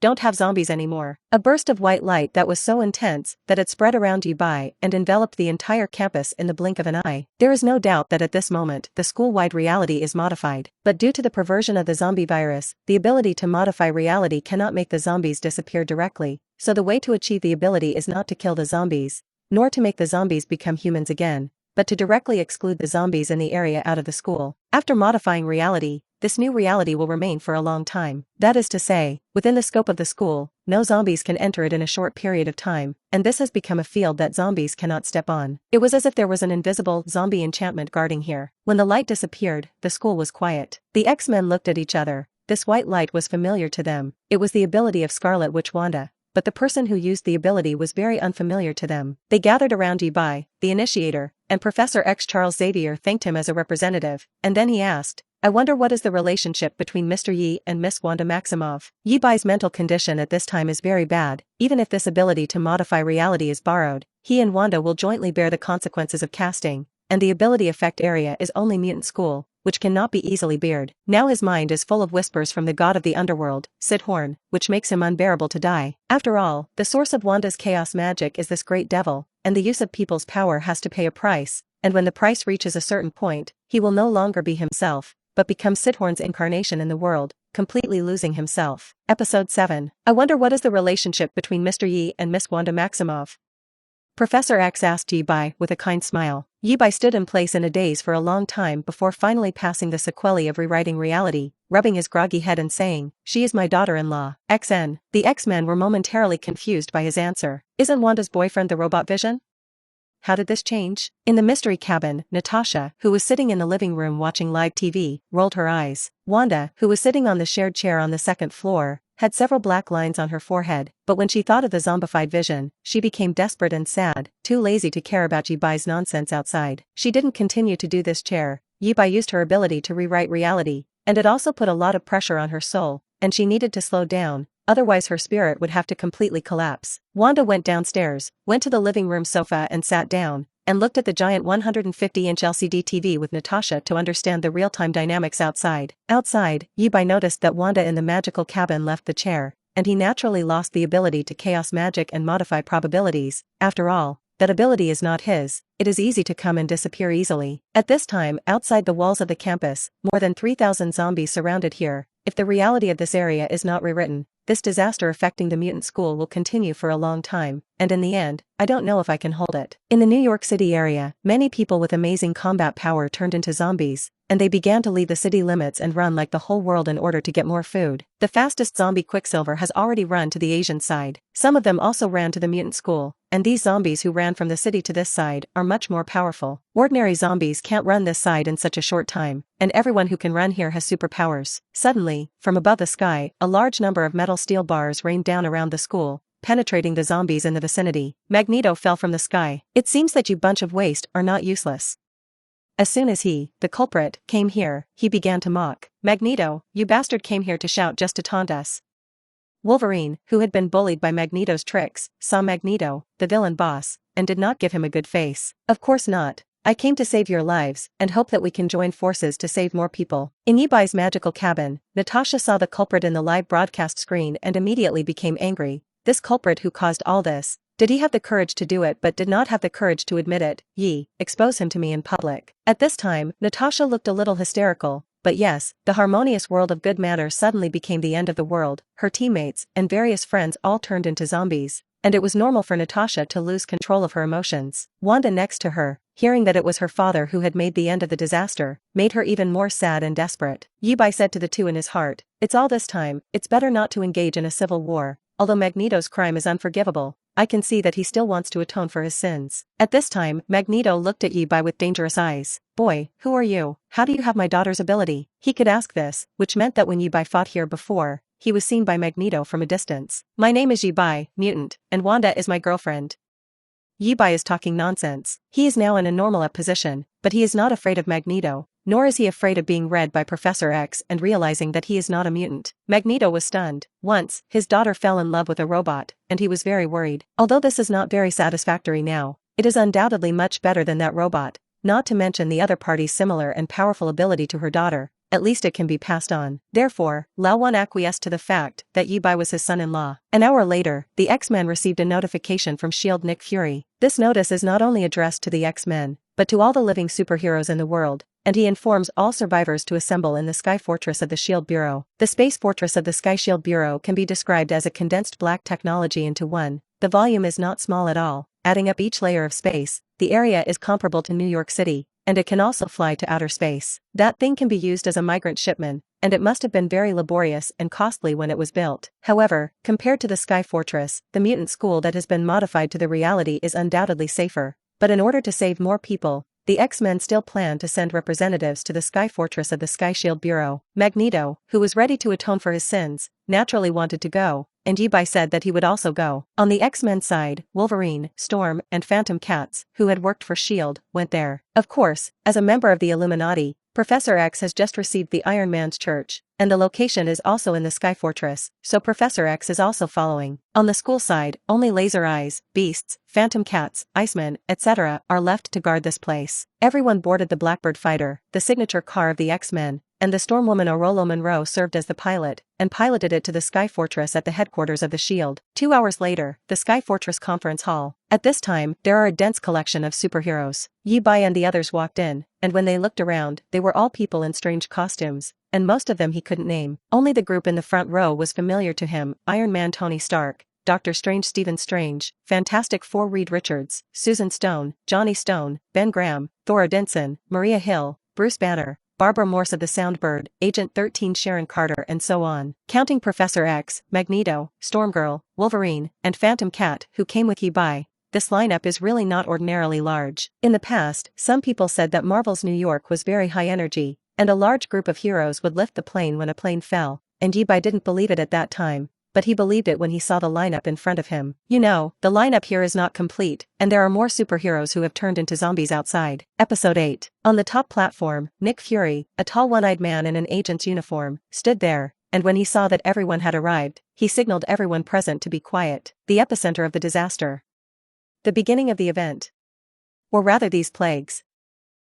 Speaker 1: don't have zombies anymore. A burst of white light that was so intense that it spread around Yi-Bai and enveloped the entire campus in the blink of an eye. There is no doubt that at this moment the school-wide reality is modified. But due to the perversion of the zombie virus, the ability to modify reality cannot make the zombies disappear directly, so the way to achieve the ability is not to kill the zombies, nor to make the zombies become humans again, but to directly exclude the zombies in the area out of the school. After modifying reality, this new reality will remain for a long time. That is to say, within the scope of the school, no zombies can enter it in a short period of time, and this has become a field that zombies cannot step on. It was as if there was an invisible zombie enchantment guarding here. When the light disappeared, the school was quiet. The X-Men looked at each other. This white light was familiar to them. It was the ability of Scarlet Witch Wanda. But the person who used the ability was very unfamiliar to them. They gathered around Yi-Bai, the initiator, and Professor X. Charles Xavier thanked him as a representative, and then he asked, I wonder what is the relationship between Mr. Yi and Miss Wanda Maximoff. Yi-Bai's mental condition at this time is very bad. Even if this ability to modify reality is borrowed, he and Wanda will jointly bear the consequences of casting, and the ability effect area is only mutant school, which cannot be easily beared. Now his mind is full of whispers from the god of the underworld, Sid Horn, which makes him unbearable to die. After all, the source of Wanda's chaos magic is this great devil, and the use of people's power has to pay a price, and when the price reaches a certain point, he will no longer be himself, but become Sid Horn's incarnation in the world, completely losing himself. Episode 7. I wonder what is the relationship between Mr. Yi and Miss Wanda Maximoff. Professor X asked Yi-Bai with a kind smile. Yi-Bai stood in place in a daze for a long time before finally passing the sequelae of rewriting reality, rubbing his groggy head and saying, She is my daughter-in-law. XN. The X-Men were momentarily confused by his answer. Isn't Wanda's boyfriend the robot Vision? How did this change? In the mystery cabin, Natasha, who was sitting in the living room watching live TV, rolled her eyes. Wanda, who was sitting on the shared chair on the second floor, had several black lines on her forehead, but when she thought of the zombified Vision, she became desperate and sad, too lazy to care about Yi-Bai's nonsense outside. She didn't continue to do this chair. Yi-Bai used her ability to rewrite reality, and it also put a lot of pressure on her soul, and she needed to slow down, otherwise her spirit would have to completely collapse. Wanda went downstairs, went to the living room sofa and sat down, and looked at the giant 150-inch LCD TV with Natasha to understand the real-time dynamics outside. Outside, Yi-Bai noticed that Wanda in the magical cabin left the chair, and he naturally lost the ability to chaos magic and modify probabilities. After all, that ability is not his. It is easy to come and disappear easily. At this time, outside the walls of the campus, more than 3,000 zombies surrounded here. If the reality of this area is not rewritten, this disaster affecting the mutant school will continue for a long time, and in the end, I don't know if I can hold it. In the New York City area, many people with amazing combat power turned into zombies, and they began to leave the city limits and run like the whole world in order to get more food. The fastest zombie Quicksilver has already run to the Asian side. Some of them also ran to the mutant school, and these zombies who ran from the city to this side are much more powerful. Ordinary zombies can't run this side in such a short time, and everyone who can run here has superpowers. Suddenly, from above the sky, a large number of metal steel bars rained down around the school, penetrating the zombies in the vicinity. Magneto fell from the sky. It seems that you bunch of waste are not useless. As soon as he, the culprit, came here, he began to mock. Magneto, you bastard came here to shout just to taunt us. Wolverine, who had been bullied by Magneto's tricks, saw Magneto, the villain boss, and did not give him a good face. Of course not. I came to save your lives, and hope that we can join forces to save more people. In Yi-Bai's magical cabin, Natasha saw the culprit in the live broadcast screen and immediately became angry. This culprit who caused all this, did he have the courage to do it but did not have the courage to admit it? Expose him to me in public. At this time, Natasha looked a little hysterical, but yes, the harmonious world of good manners suddenly became the end of the world. Her teammates and various friends all turned into zombies, and it was normal for Natasha to lose control of her emotions. Wanda next to her, hearing that it was her father who had made the end of the disaster, made her even more sad and desperate. Yi-Bai said to the two in his heart, It's all this time, it's better not to engage in a civil war. Although Magneto's crime is unforgivable, I can see that he still wants to atone for his sins. At this time, Magneto looked at Yi-Bai with dangerous eyes. Boy, who are you? How do you have my daughter's ability? He could ask this, which meant that when Yi-Bai fought here before, he was seen by Magneto from a distance. My name is Yi-Bai, mutant, and Wanda is my girlfriend. Yi-Bai is talking nonsense. He is now in a normal position, but he is not afraid of Magneto, nor is he afraid of being read by Professor X and realizing that he is not a mutant. Magneto was stunned. Once, his daughter fell in love with a robot, and he was very worried. Although this is not very satisfactory now, it is undoubtedly much better than that robot, not to mention the other party's similar and powerful ability to her daughter. at least it can be passed on. Therefore, Lao Wan acquiesced to the fact that Yi Bai was his son-in-law. An hour later, the X-Men received a notification from S.H.I.E.L.D. Nick Fury. This notice is not only addressed to the X-Men, but to all the living superheroes in the world, and he informs all survivors to assemble in the Sky Fortress of the S.H.I.E.L.D. Bureau. The Space Fortress of the Sky S.H.I.E.L.D. Bureau can be described as a condensed black technology into one. The volume is not small at all. Adding up each layer of space, the area is comparable to New York City, and it can also fly to outer space. That thing can be used as a migrant shipment, and it must have been very laborious and costly when it was built. However, compared to the Sky Fortress, the mutant school that has been modified to the reality is undoubtedly safer. But in order to save more people, the X-Men still plan to send representatives to the Sky Fortress of the Sky S.H.I.E.L.D. Bureau. Magneto, who was ready to atone for his sins, naturally wanted to go, and Yi Bai said that he would also go. On the X-Men side, Wolverine, Storm, and Phantom Cats, who had worked for S.H.I.E.L.D., went there. Of course, as a member of the Illuminati, Professor X has just received the Iron Man's church, and the location is also in the Sky Fortress, so Professor X is also following. On the school side, only Laser Eyes, Beasts, Phantom Cats, Iceman, etc. are left to guard this place. Everyone boarded the Blackbird fighter, the signature car of the X-Men, and the Stormwoman Orolo Monroe served as the pilot, and piloted it to the Sky Fortress at the headquarters of the S.H.I.E.L.D. 2 hours later, the Sky Fortress Conference Hall. At this time, there are a dense collection of superheroes. Yi Bai and the others walked in, and when they looked around, they were all people in strange costumes, and most of them he couldn't name. Only the group in the front row was familiar to him: Iron Man Tony Stark, Doctor Strange Stephen Strange, Fantastic Four Reed Richards, Susan Stone, Johnny Stone, Ben Graham, Thor Odinson, Maria Hill, Bruce Banner, Barbara Morse of the Soundbird, Agent 13 Sharon Carter, and so on. Counting Professor X, Magneto, Stormgirl, Wolverine, and Phantom Cat, who came with Yi Bai, this lineup is really not ordinarily large. In the past, some people said that Marvel's New York was very high energy, and a large group of heroes would lift the plane when a plane fell, and Yi Bai didn't believe it at that time, but he believed it when he saw the lineup in front of him. You know, the lineup here is not complete, and there are more superheroes who have turned into zombies outside. Episode 8. On the top platform, Nick Fury, a tall one-eyed man in an agent's uniform, stood there, and when he saw that everyone had arrived, he signaled everyone present to be quiet. The epicenter of the disaster. The beginning of the event. Or rather these plagues.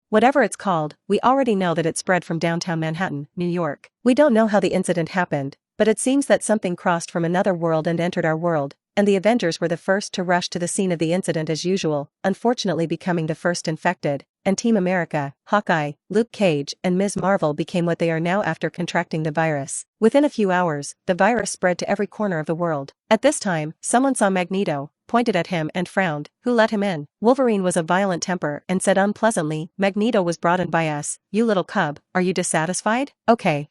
Speaker 1: Whatever it's called, we already know that it spread from downtown Manhattan, New York. We don't know how the incident happened, but it seems that something crossed from another world and entered our world, and the Avengers were the first to rush to the scene of the incident as usual, unfortunately becoming the first infected, and Team America, Hawkeye, Luke Cage, and Ms. Marvel became what they are now after contracting the virus. Within a few hours, the virus spread to every corner of the world. At this time, someone saw Magneto, pointed at him and frowned. Who let him in? Wolverine was of violent temper and said unpleasantly, "Magneto was brought in by us, you little cub, are you dissatisfied? Okay,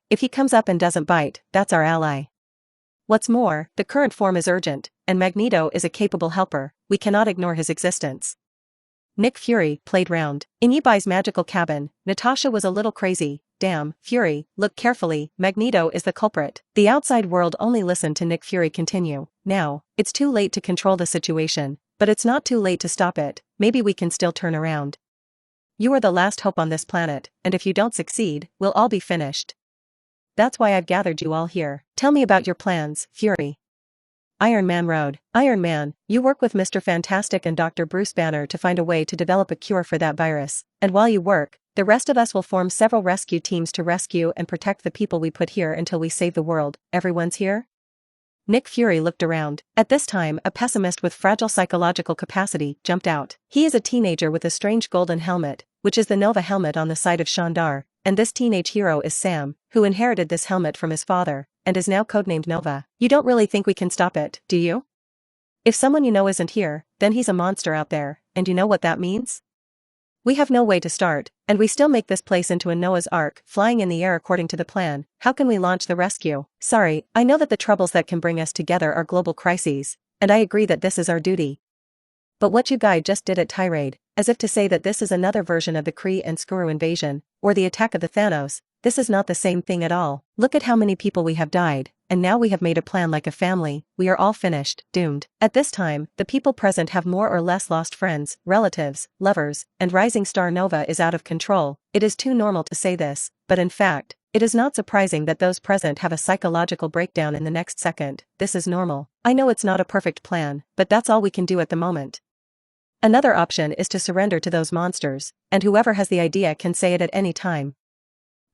Speaker 1: if he comes up and doesn't bite, that's our ally. What's more, the current form is urgent, and Magneto is a capable helper, we cannot ignore his existence." Nick Fury played round. In Yi Bai's magical cabin, Natasha was a little crazy. Damn, Fury, look carefully, Magneto is the culprit. The outside world only listened to Nick Fury continue. Now, it's too late to control the situation, but it's not too late to stop it, maybe we can still turn around. You are the last hope on this planet, and if you don't succeed, we'll all be finished. That's why I've gathered you all here. Tell me about your plans, Fury. Iron Man road. Iron Man, you work with Mr. Fantastic and Dr. Bruce Banner to find a way to develop a cure for that virus, and while you work, the rest of us will form several rescue teams to rescue and protect the people we put here until we save the world. Everyone's here? Nick Fury looked around. At this time, a pessimist with fragile psychological capacity jumped out. He is a teenager with a strange golden helmet, which is the Nova helmet on the side of Shandar, and this teenage hero is Sam, who inherited this helmet from his father, and is now codenamed Nova. You don't really think we can stop it, do you? If someone you know isn't here, then he's a monster out there, and you know what that means? We have no way to start, and we still make this place into a Noah's Ark, flying in the air according to the plan. How can we launch the rescue? Sorry, I know that the troubles that can bring us together are global crises, and I agree that this is our duty. But what you guy just did at Tirade, as if to say that this is another version of the Kree and Skrull invasion, or the attack of the Thanos, this is not the same thing at all. Look at how many people we have died, and now we have made a plan like a family, we are all finished, doomed. At this time, the people present have more or less lost friends, relatives, lovers, and Rising Star Nova is out of control. It is too normal to say this, but in fact, it is not surprising that those present have a psychological breakdown in the next second. This is normal. I know it's not a perfect plan, but that's all we can do at the moment. Another option is to surrender to those monsters, and whoever has the idea can say it at any time.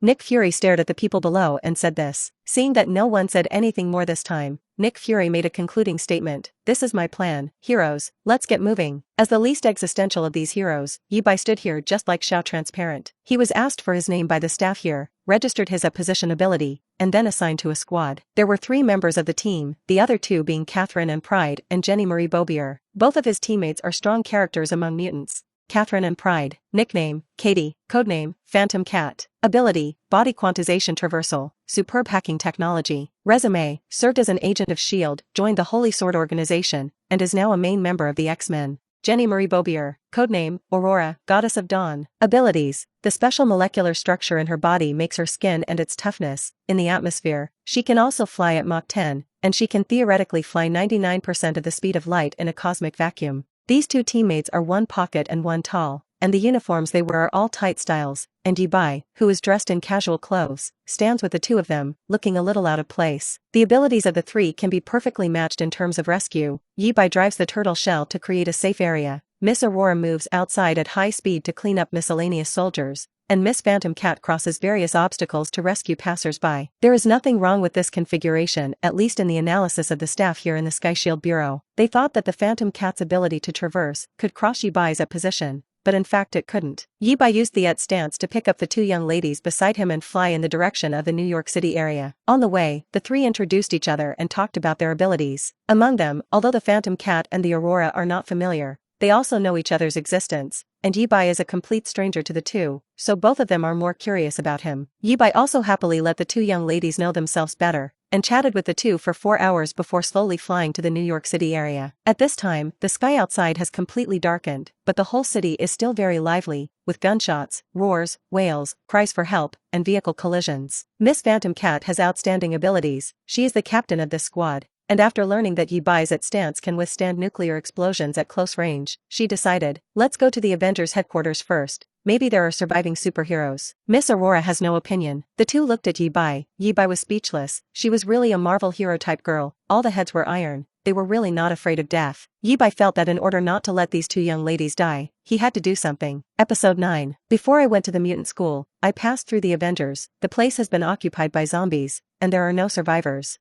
Speaker 1: Nick Fury stared at the people below and said this. Seeing that no one said anything more this time, Nick Fury made a concluding statement. This is my plan, heroes, let's get moving. As the least existential of these heroes, Yi-Bai stood here just like Xiao Transparent. He was asked for his name by the staff here, registered his position ability, and then assigned to a squad. There were 3 members of the team, the other 2 being Catherine and Pride and Jenny Marie Bobier. Both of his teammates are strong characters among mutants. Catherine and Pride. Nickname, Katie. Codename, Phantom Cat. Ability, body quantization traversal, superb hacking technology. Resume, served as an agent of S.H.I.E.L.D., joined the Holy Sword organization, and is now a main member of the X-Men. Jenny Marie Bobier, codename, Aurora, Goddess of Dawn. Abilities, the special molecular structure in her body makes her skin and its toughness in the atmosphere. She can also fly at Mach 10, and she can theoretically fly 99% of the speed of light in a cosmic vacuum. These 2 teammates are one pocket and one tall, and the uniforms they wear are all tight styles, and Yi-Bai, who is dressed in casual clothes, stands with the 2 of them, looking a little out of place. The abilities of the 3 can be perfectly matched in terms of rescue. Yi-Bai drives the turtle shell to create a safe area, Miss Aurora moves outside at high speed to clean up miscellaneous soldiers, and Miss Phantom Cat crosses various obstacles to rescue passers-by. There is nothing wrong with this configuration, at least in the analysis of the staff here in the Sky Shield Bureau. They thought that the Phantom Cat's ability to traverse could cross Yi-Bai's at position, but in fact it couldn't. Yi-Bai used the at stance to pick up the 2 young ladies beside him and fly in the direction of the New York City area. On the way, the 3 introduced each other and talked about their abilities. Among them, although the Phantom Cat and the Aurora are not familiar, they also know each other's existence, and Yi-Bai is a complete stranger to the 2, so both of them are more curious about him. Yi-Bai also happily let the 2 young ladies know themselves better, and chatted with the 2 for 4 hours before slowly flying to the New York City area. At this time, the sky outside has completely darkened, but the whole city is still very lively, with gunshots, roars, wails, cries for help, and vehicle collisions. Miss Phantom Cat has outstanding abilities. She is the captain of this squad. And after learning that Yi-Bai's at stance can withstand nuclear explosions at close range, she decided, let's go to the Avengers headquarters first, maybe there are surviving superheroes. Miss Aurora has no opinion. The 2 looked at Yi-Bai. Yi-Bai was speechless. She was really a Marvel hero type girl, all the heads were iron, they were really not afraid of death. Yi-Bai felt that in order not to let these 2 young ladies die, he had to do something. Episode 9. Before I went to the mutant school, I passed through the Avengers. The place has been occupied by zombies, and there are no survivors.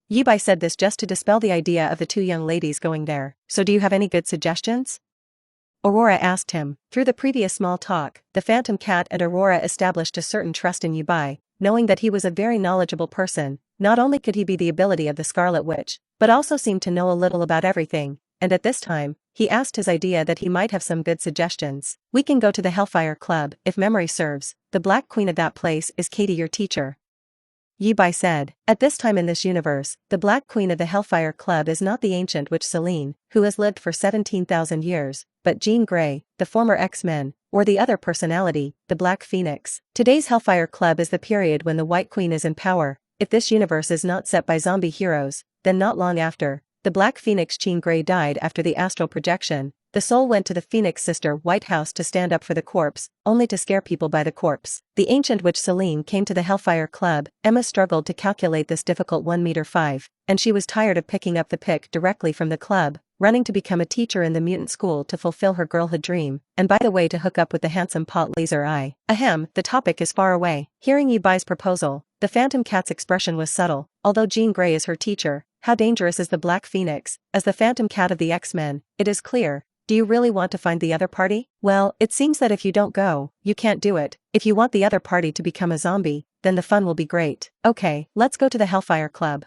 Speaker 1: Yi-Bai said this just to dispel the idea of the 2 young ladies going there. So do you have any good suggestions? Aurora asked him. Through the previous small talk, the Phantom Cat and Aurora established a certain trust in Yi-Bai, knowing that he was a very knowledgeable person. Not only could he be the ability of the Scarlet Witch, but also seemed to know a little about everything, and at this time, he asked his idea that he might have some good suggestions. We can go to the Hellfire Club, if memory serves. The Black Queen of that place is Katie, your teacher. Yi-Bai said. At this time in this universe, the Black Queen of the Hellfire Club is not the ancient witch Selene, who has lived for 17,000 years, but Jean Grey, the former X-Men, or the other personality, the Black Phoenix. Today's Hellfire Club is the period when the White Queen is in power. If this universe is not set by zombie heroes, then not long after, the Black Phoenix Jean Grey died after the astral projection. The soul went to the Phoenix sister White House to stand up for the corpse, only to scare people by the corpse. The ancient witch Selene came to the Hellfire Club. Emma struggled to calculate this difficult 1.5 meters, and she was tired of picking up the pick directly from the club, running to become a teacher in the mutant school to fulfill her girlhood dream, and by the way to hook up with the handsome Pot Laser Eye. Ahem, the topic is far away. Hearing Yi-Bai's proposal, the Phantom Cat's expression was subtle. Although Jean Grey is her teacher, how dangerous is the Black Phoenix? As the Phantom Cat of the X-Men, it is clear. Do you really want to find the other party? Well, it seems that if you don't go, you can't do it. If you want the other party to become a zombie, then the fun will be great. Okay, let's go to the Hellfire Club.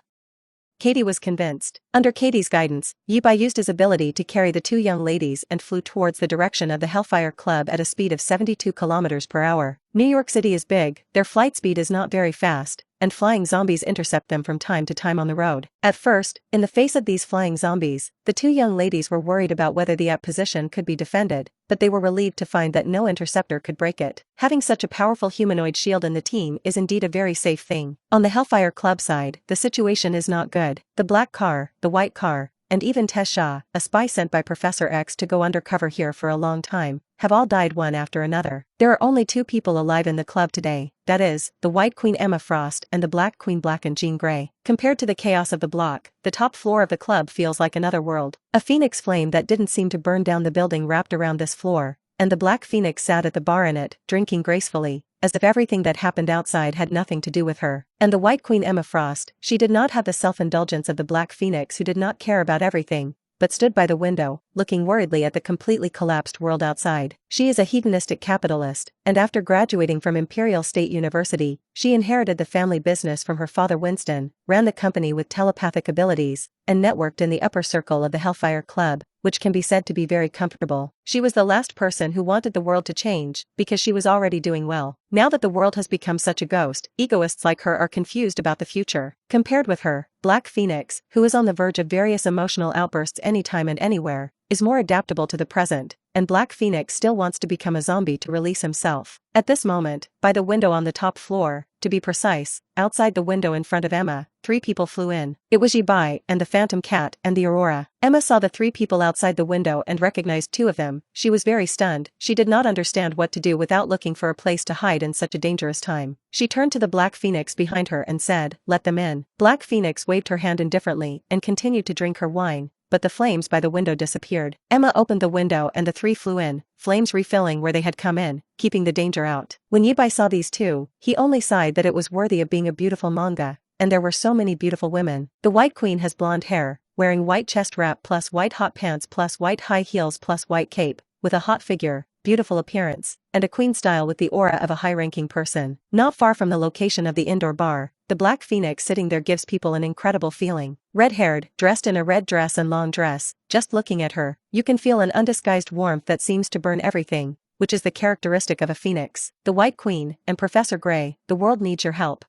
Speaker 1: Katie was convinced. Under Katie's guidance, Yi-Bai used his ability to carry the 2 young ladies and flew towards the direction of the Hellfire Club at a speed of 72 kilometers per hour. New York City is big, their flight speed is not very fast, and flying zombies intercept them from time to time on the road. At first, in the face of these flying zombies, the 2 young ladies were worried about whether the position could be defended, but they were relieved to find that no interceptor could break it. Having such a powerful humanoid shield in the team is indeed a very safe thing. On the Hellfire Club side, the situation is not good. The black car, the white car, and even Tess, a spy sent by Professor X to go undercover here for a long time, have all died one after another. There are only 2 people alive in the club today, that is, the White Queen Emma Frost and the Black Queen Blackened Jean Grey. Compared to the chaos of the block, the top floor of the club feels like another world. A phoenix flame that didn't seem to burn down the building wrapped around this floor, and the Black Phoenix sat at the bar in it, drinking gracefully. as if everything that happened outside had nothing to do with her. And the White Queen Emma Frost, she did not have the self-indulgence of the Black Phoenix who did not care about everything, but stood by the window, looking worriedly at the completely collapsed world outside. She is a hedonistic capitalist, and after graduating from Imperial State University, she inherited the family business from her father Winston, ran the company with telepathic abilities, and networked in the upper circle of the Hellfire Club, which can be said to be very comfortable. She was the last person who wanted the world to change, because she was already doing well. Now that the world has become such a ghost, egoists like her are confused about the future. Compared with her, Black Phoenix, who is on the verge of various emotional outbursts anytime and anywhere, is more adaptable to the present, and Black Phoenix still wants to become a zombie to release himself. At this moment, by the window on the top floor, to be precise, outside the window in front of Emma, 3 people flew in. It was Yi-Bai and the Phantom Cat and the Aurora. Emma saw the 3 people outside the window and recognized 2 of them. She was very stunned. She did not understand what to do without looking for a place to hide in such a dangerous time. She turned to the Black Phoenix behind her and said, "Let them in." Black Phoenix waved her hand indifferently and continued to drink her wine, but the flames by the window disappeared. Emma opened the window and the 3 flew in, flames refilling where they had come in, keeping the danger out. When Yi-Bai saw these 2, he only sighed that it was worthy of being a beautiful manga, and there were so many beautiful women. The White Queen has blonde hair, wearing white chest wrap plus white hot pants plus white high heels plus white cape, with a hot figure, beautiful appearance, and a queen style with the aura of a high-ranking person. Not far from the location of the indoor bar, the Black Phoenix sitting there gives people an incredible feeling. Red-haired, dressed in a red dress and long dress, just looking at her, you can feel an undisguised warmth that seems to burn everything, which is the characteristic of a phoenix. The White Queen, and Professor Grey, the world needs your help.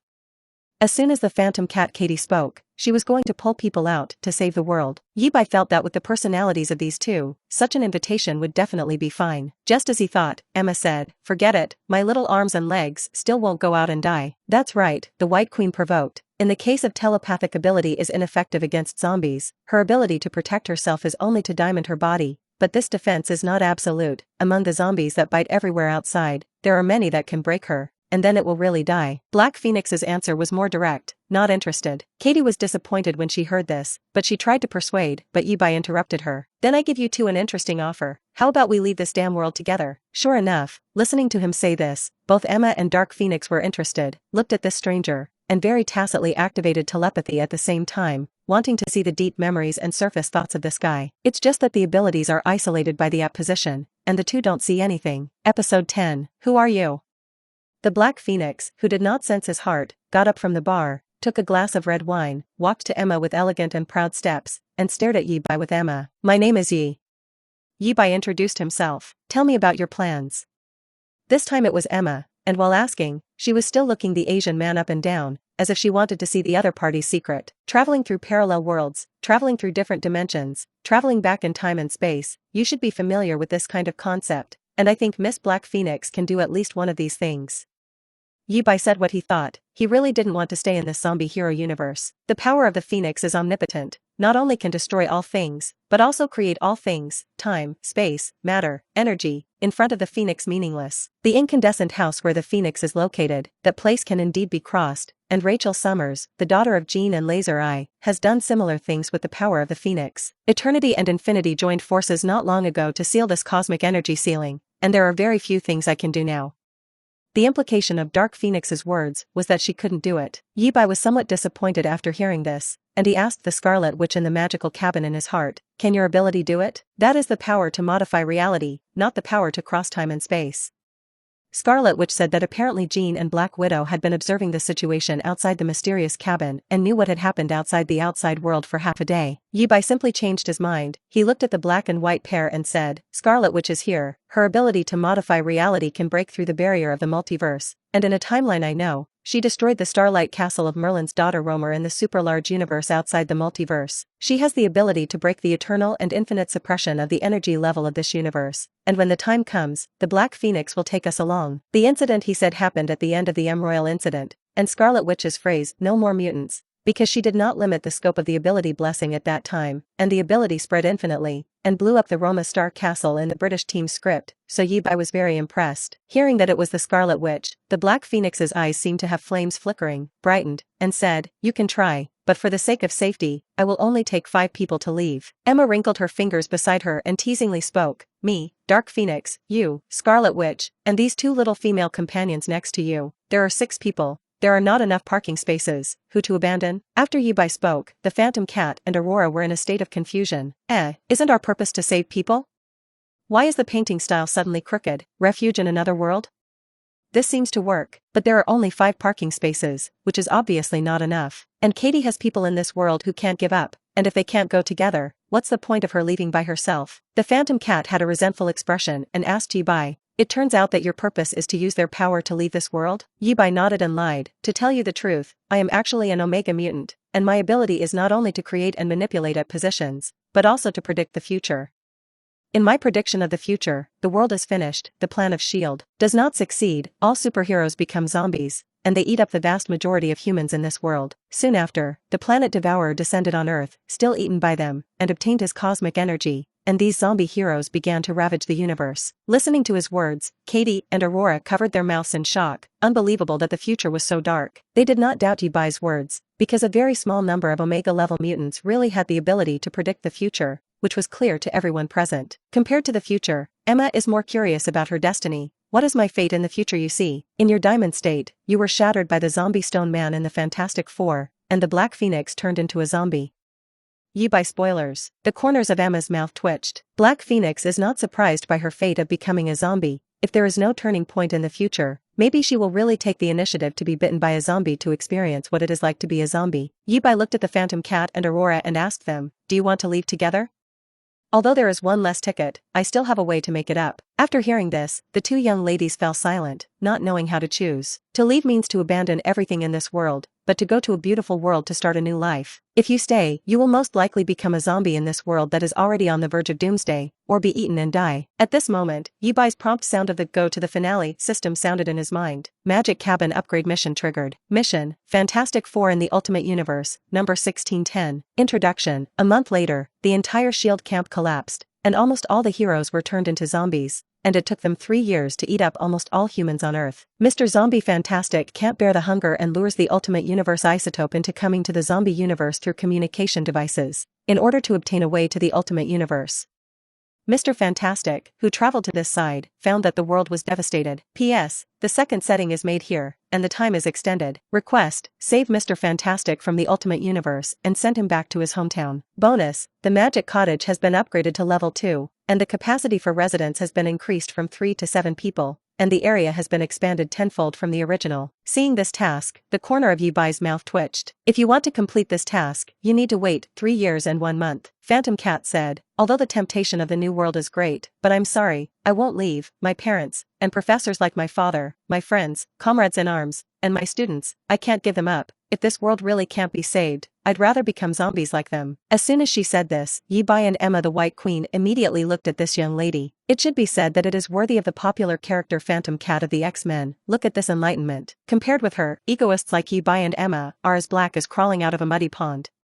Speaker 1: As soon as the Phantom Cat Katie spoke, she was going to pull people out to save the world. Yi-Bai felt that with the personalities of these 2, such an invitation would definitely be fine. Just as he thought, Emma said, "Forget it, my little arms and legs still won't go out and die." "That's right," the White Queen provoked. "In the case of telepathic ability is ineffective against zombies, her ability to protect herself is only to diamond her body, but this defense is not absolute. Among the zombies that bite everywhere outside, there are many that can break her, and then it will really die." Black Phoenix's answer was more direct, not interested. Katie was disappointed when she heard this, but she tried to persuade, but Yi-Bai interrupted her. "Then I give you 2 an interesting offer. How about we leave this damn world together?" Sure enough, listening to him say this, both Emma and Dark Phoenix were interested, looked at this stranger, and very tacitly activated telepathy at the same time, wanting to see the deep memories and surface thoughts of this guy. It's just that the abilities are isolated by the app position, and the 2 don't see anything. Episode 10, Who Are You? The Black Phoenix, who did not sense his heart, got up from the bar, took a glass of red wine, walked to Emma with elegant and proud steps, and stared at Yi-Bai with Emma. "My name is Yi." Yi-Bai introduced himself. "Tell me about your plans." This time it was Emma, and while asking, she was still looking the Asian man up and down, as if she wanted to see the other party's secret. Traveling through parallel worlds, traveling through different dimensions, traveling back in time and space, you should be familiar with this kind of concept, and I think Miss Black Phoenix can do at least one of these things. Yi-Bai said what he thought. He really didn't want to stay in this zombie hero universe. The power of the Phoenix is omnipotent, not only can destroy all things, but also create all things, time, space, matter, energy, in front of the Phoenix meaningless. The incandescent house where the Phoenix is located, that place can indeed be crossed, and Rachel Summers, the daughter of Jean and Laser Eye, has done similar things with the power of the Phoenix. Eternity and Infinity joined forces not long ago to seal this cosmic energy ceiling, and there are very few things I can do now. The implication of Dark Phoenix's words was that she couldn't do it. Yi-Bai was somewhat disappointed after hearing this, and he asked the Scarlet Witch in the magical cabin in his heart, "Can your ability do it?" "That is the power to modify reality, not the power to cross time and space." Scarlet Witch said that apparently Jean and Black Widow had been observing the situation outside the mysterious cabin and knew what had happened outside the outside world for half a day. Yi-Bai simply changed his mind. He looked at the black and white pair and said, "Scarlet Witch is here. Her ability to modify reality can break through the barrier of the multiverse, and in a timeline I know, she destroyed the Starlight Castle of Merlin's daughter Romer in the super-large universe outside the multiverse. She has the ability to break the eternal and infinite suppression of the energy level of this universe, and when the time comes, the Black Phoenix will take us along." The incident he said happened at the end of the M-Royal incident, and Scarlet Witch's phrase, "no more mutants," because she did not limit the scope of the ability blessing at that time, and the ability spread infinitely, and blew up the Roma Star Castle in the British team's script, so Yi-Bai was very impressed. Hearing that it was the Scarlet Witch, the Black Phoenix's eyes seemed to have flames flickering, brightened, and said, "You can try, but for the sake of safety, I will only take 5 people to leave. Emma wrinkled her fingers beside her and teasingly spoke, me, Dark Phoenix, you, Scarlet Witch, and these 2 little female companions next to you. There are 6 people. There are not enough parking spaces. Who to abandon? After Yibai spoke, the Phantom Cat and Aurora were in a state of confusion. Isn't our purpose to save people? Why is the painting style suddenly crooked? Refuge in another world? This seems to work, but there are only 5 parking spaces, which is obviously not enough. And Katie has people in this world who can't give up, and if they can't go together, what's the point of her leaving by herself? The Phantom Cat had a resentful expression and asked Yibai, it turns out that your purpose is to use their power to leave this world? Yibai nodded and lied, to tell you the truth, I am actually an Omega mutant, and my ability is not only to create and manipulate at positions, but also to predict the future. In my prediction of the future, the world is finished, the plan of S.H.I.E.L.D. does not succeed, all superheroes become zombies, and they eat up the vast majority of humans in this world. Soon after, the planet Devourer descended on Earth, still eaten by them, and obtained his cosmic energy, and these zombie heroes began to ravage the universe. Listening to his words, Katie and Aurora covered their mouths in shock, unbelievable that the future was so dark. They did not doubt Yibai's words, because a very small number of Omega-level mutants really had the ability to predict the future, which was clear to everyone present. Compared to the future, Emma is more curious about her destiny. What is my fate in the future you see? In your diamond state, you were shattered by the zombie stone man in the Fantastic Four, and the Black Phoenix turned into a zombie. Yibai spoilers. The corners of Emma's mouth twitched. Black Phoenix is not surprised by her fate of becoming a zombie. If there is no turning point in the future, maybe she will really take the initiative to be bitten by a zombie to experience what it is like to be a zombie. Yibai looked at the Phantom Cat and Aurora and asked them, do you want to leave together? Although there is one less ticket, I still have a way to make it up. After hearing this, the 2 young ladies fell silent, not knowing how to choose. To leave means to abandon everything in this world, but to go to a beautiful world to start a new life. If you stay, you will most likely become a zombie in this world that is already on the verge of doomsday, or be eaten and die. At this moment, Yibai's prompt sound of the go to the finale system sounded in his mind. Magic Cabin upgrade mission triggered. Mission, Fantastic Four in the Ultimate Universe, number 1610. Introduction. A month later, the entire S.H.I.E.L.D. camp collapsed, and almost all the heroes were turned into zombies, and it took them 3 years to eat up almost all humans on Earth. Mr. Zombie Fantastic can't bear the hunger and lures the Ultimate Universe isotope into coming to the zombie universe through communication devices, in order to obtain a way to the Ultimate Universe. Mr. Fantastic, who traveled to this side, found that the world was devastated. P.S. The second setting is made here, and the time is extended. Request, save Mr. Fantastic from the Ultimate Universe and send him back to his hometown. Bonus, the Magic Cottage has been upgraded to level 2, and the capacity for residents has been increased from 3 to 7 people, and the area has been expanded tenfold from the original. Seeing this task, the corner of Yibai's mouth twitched. If you want to complete this task, you need to wait 3 years and 1 month. Phantom Cat said, although the temptation of the new world is great, but I'm sorry, I won't leave. My parents, and professors like my father, my friends, comrades in arms, and my students, I can't give them up. If this world really can't be saved, I'd rather become zombies like them. As soon as she said this, Yibai and Emma the White Queen immediately looked at this young lady. It should be said that it is worthy of the popular character Phantom Cat of the X-Men. Look at this enlightenment. Compared with her, egoists like Yibai and Emma are as black as crawling out of a muddy pond.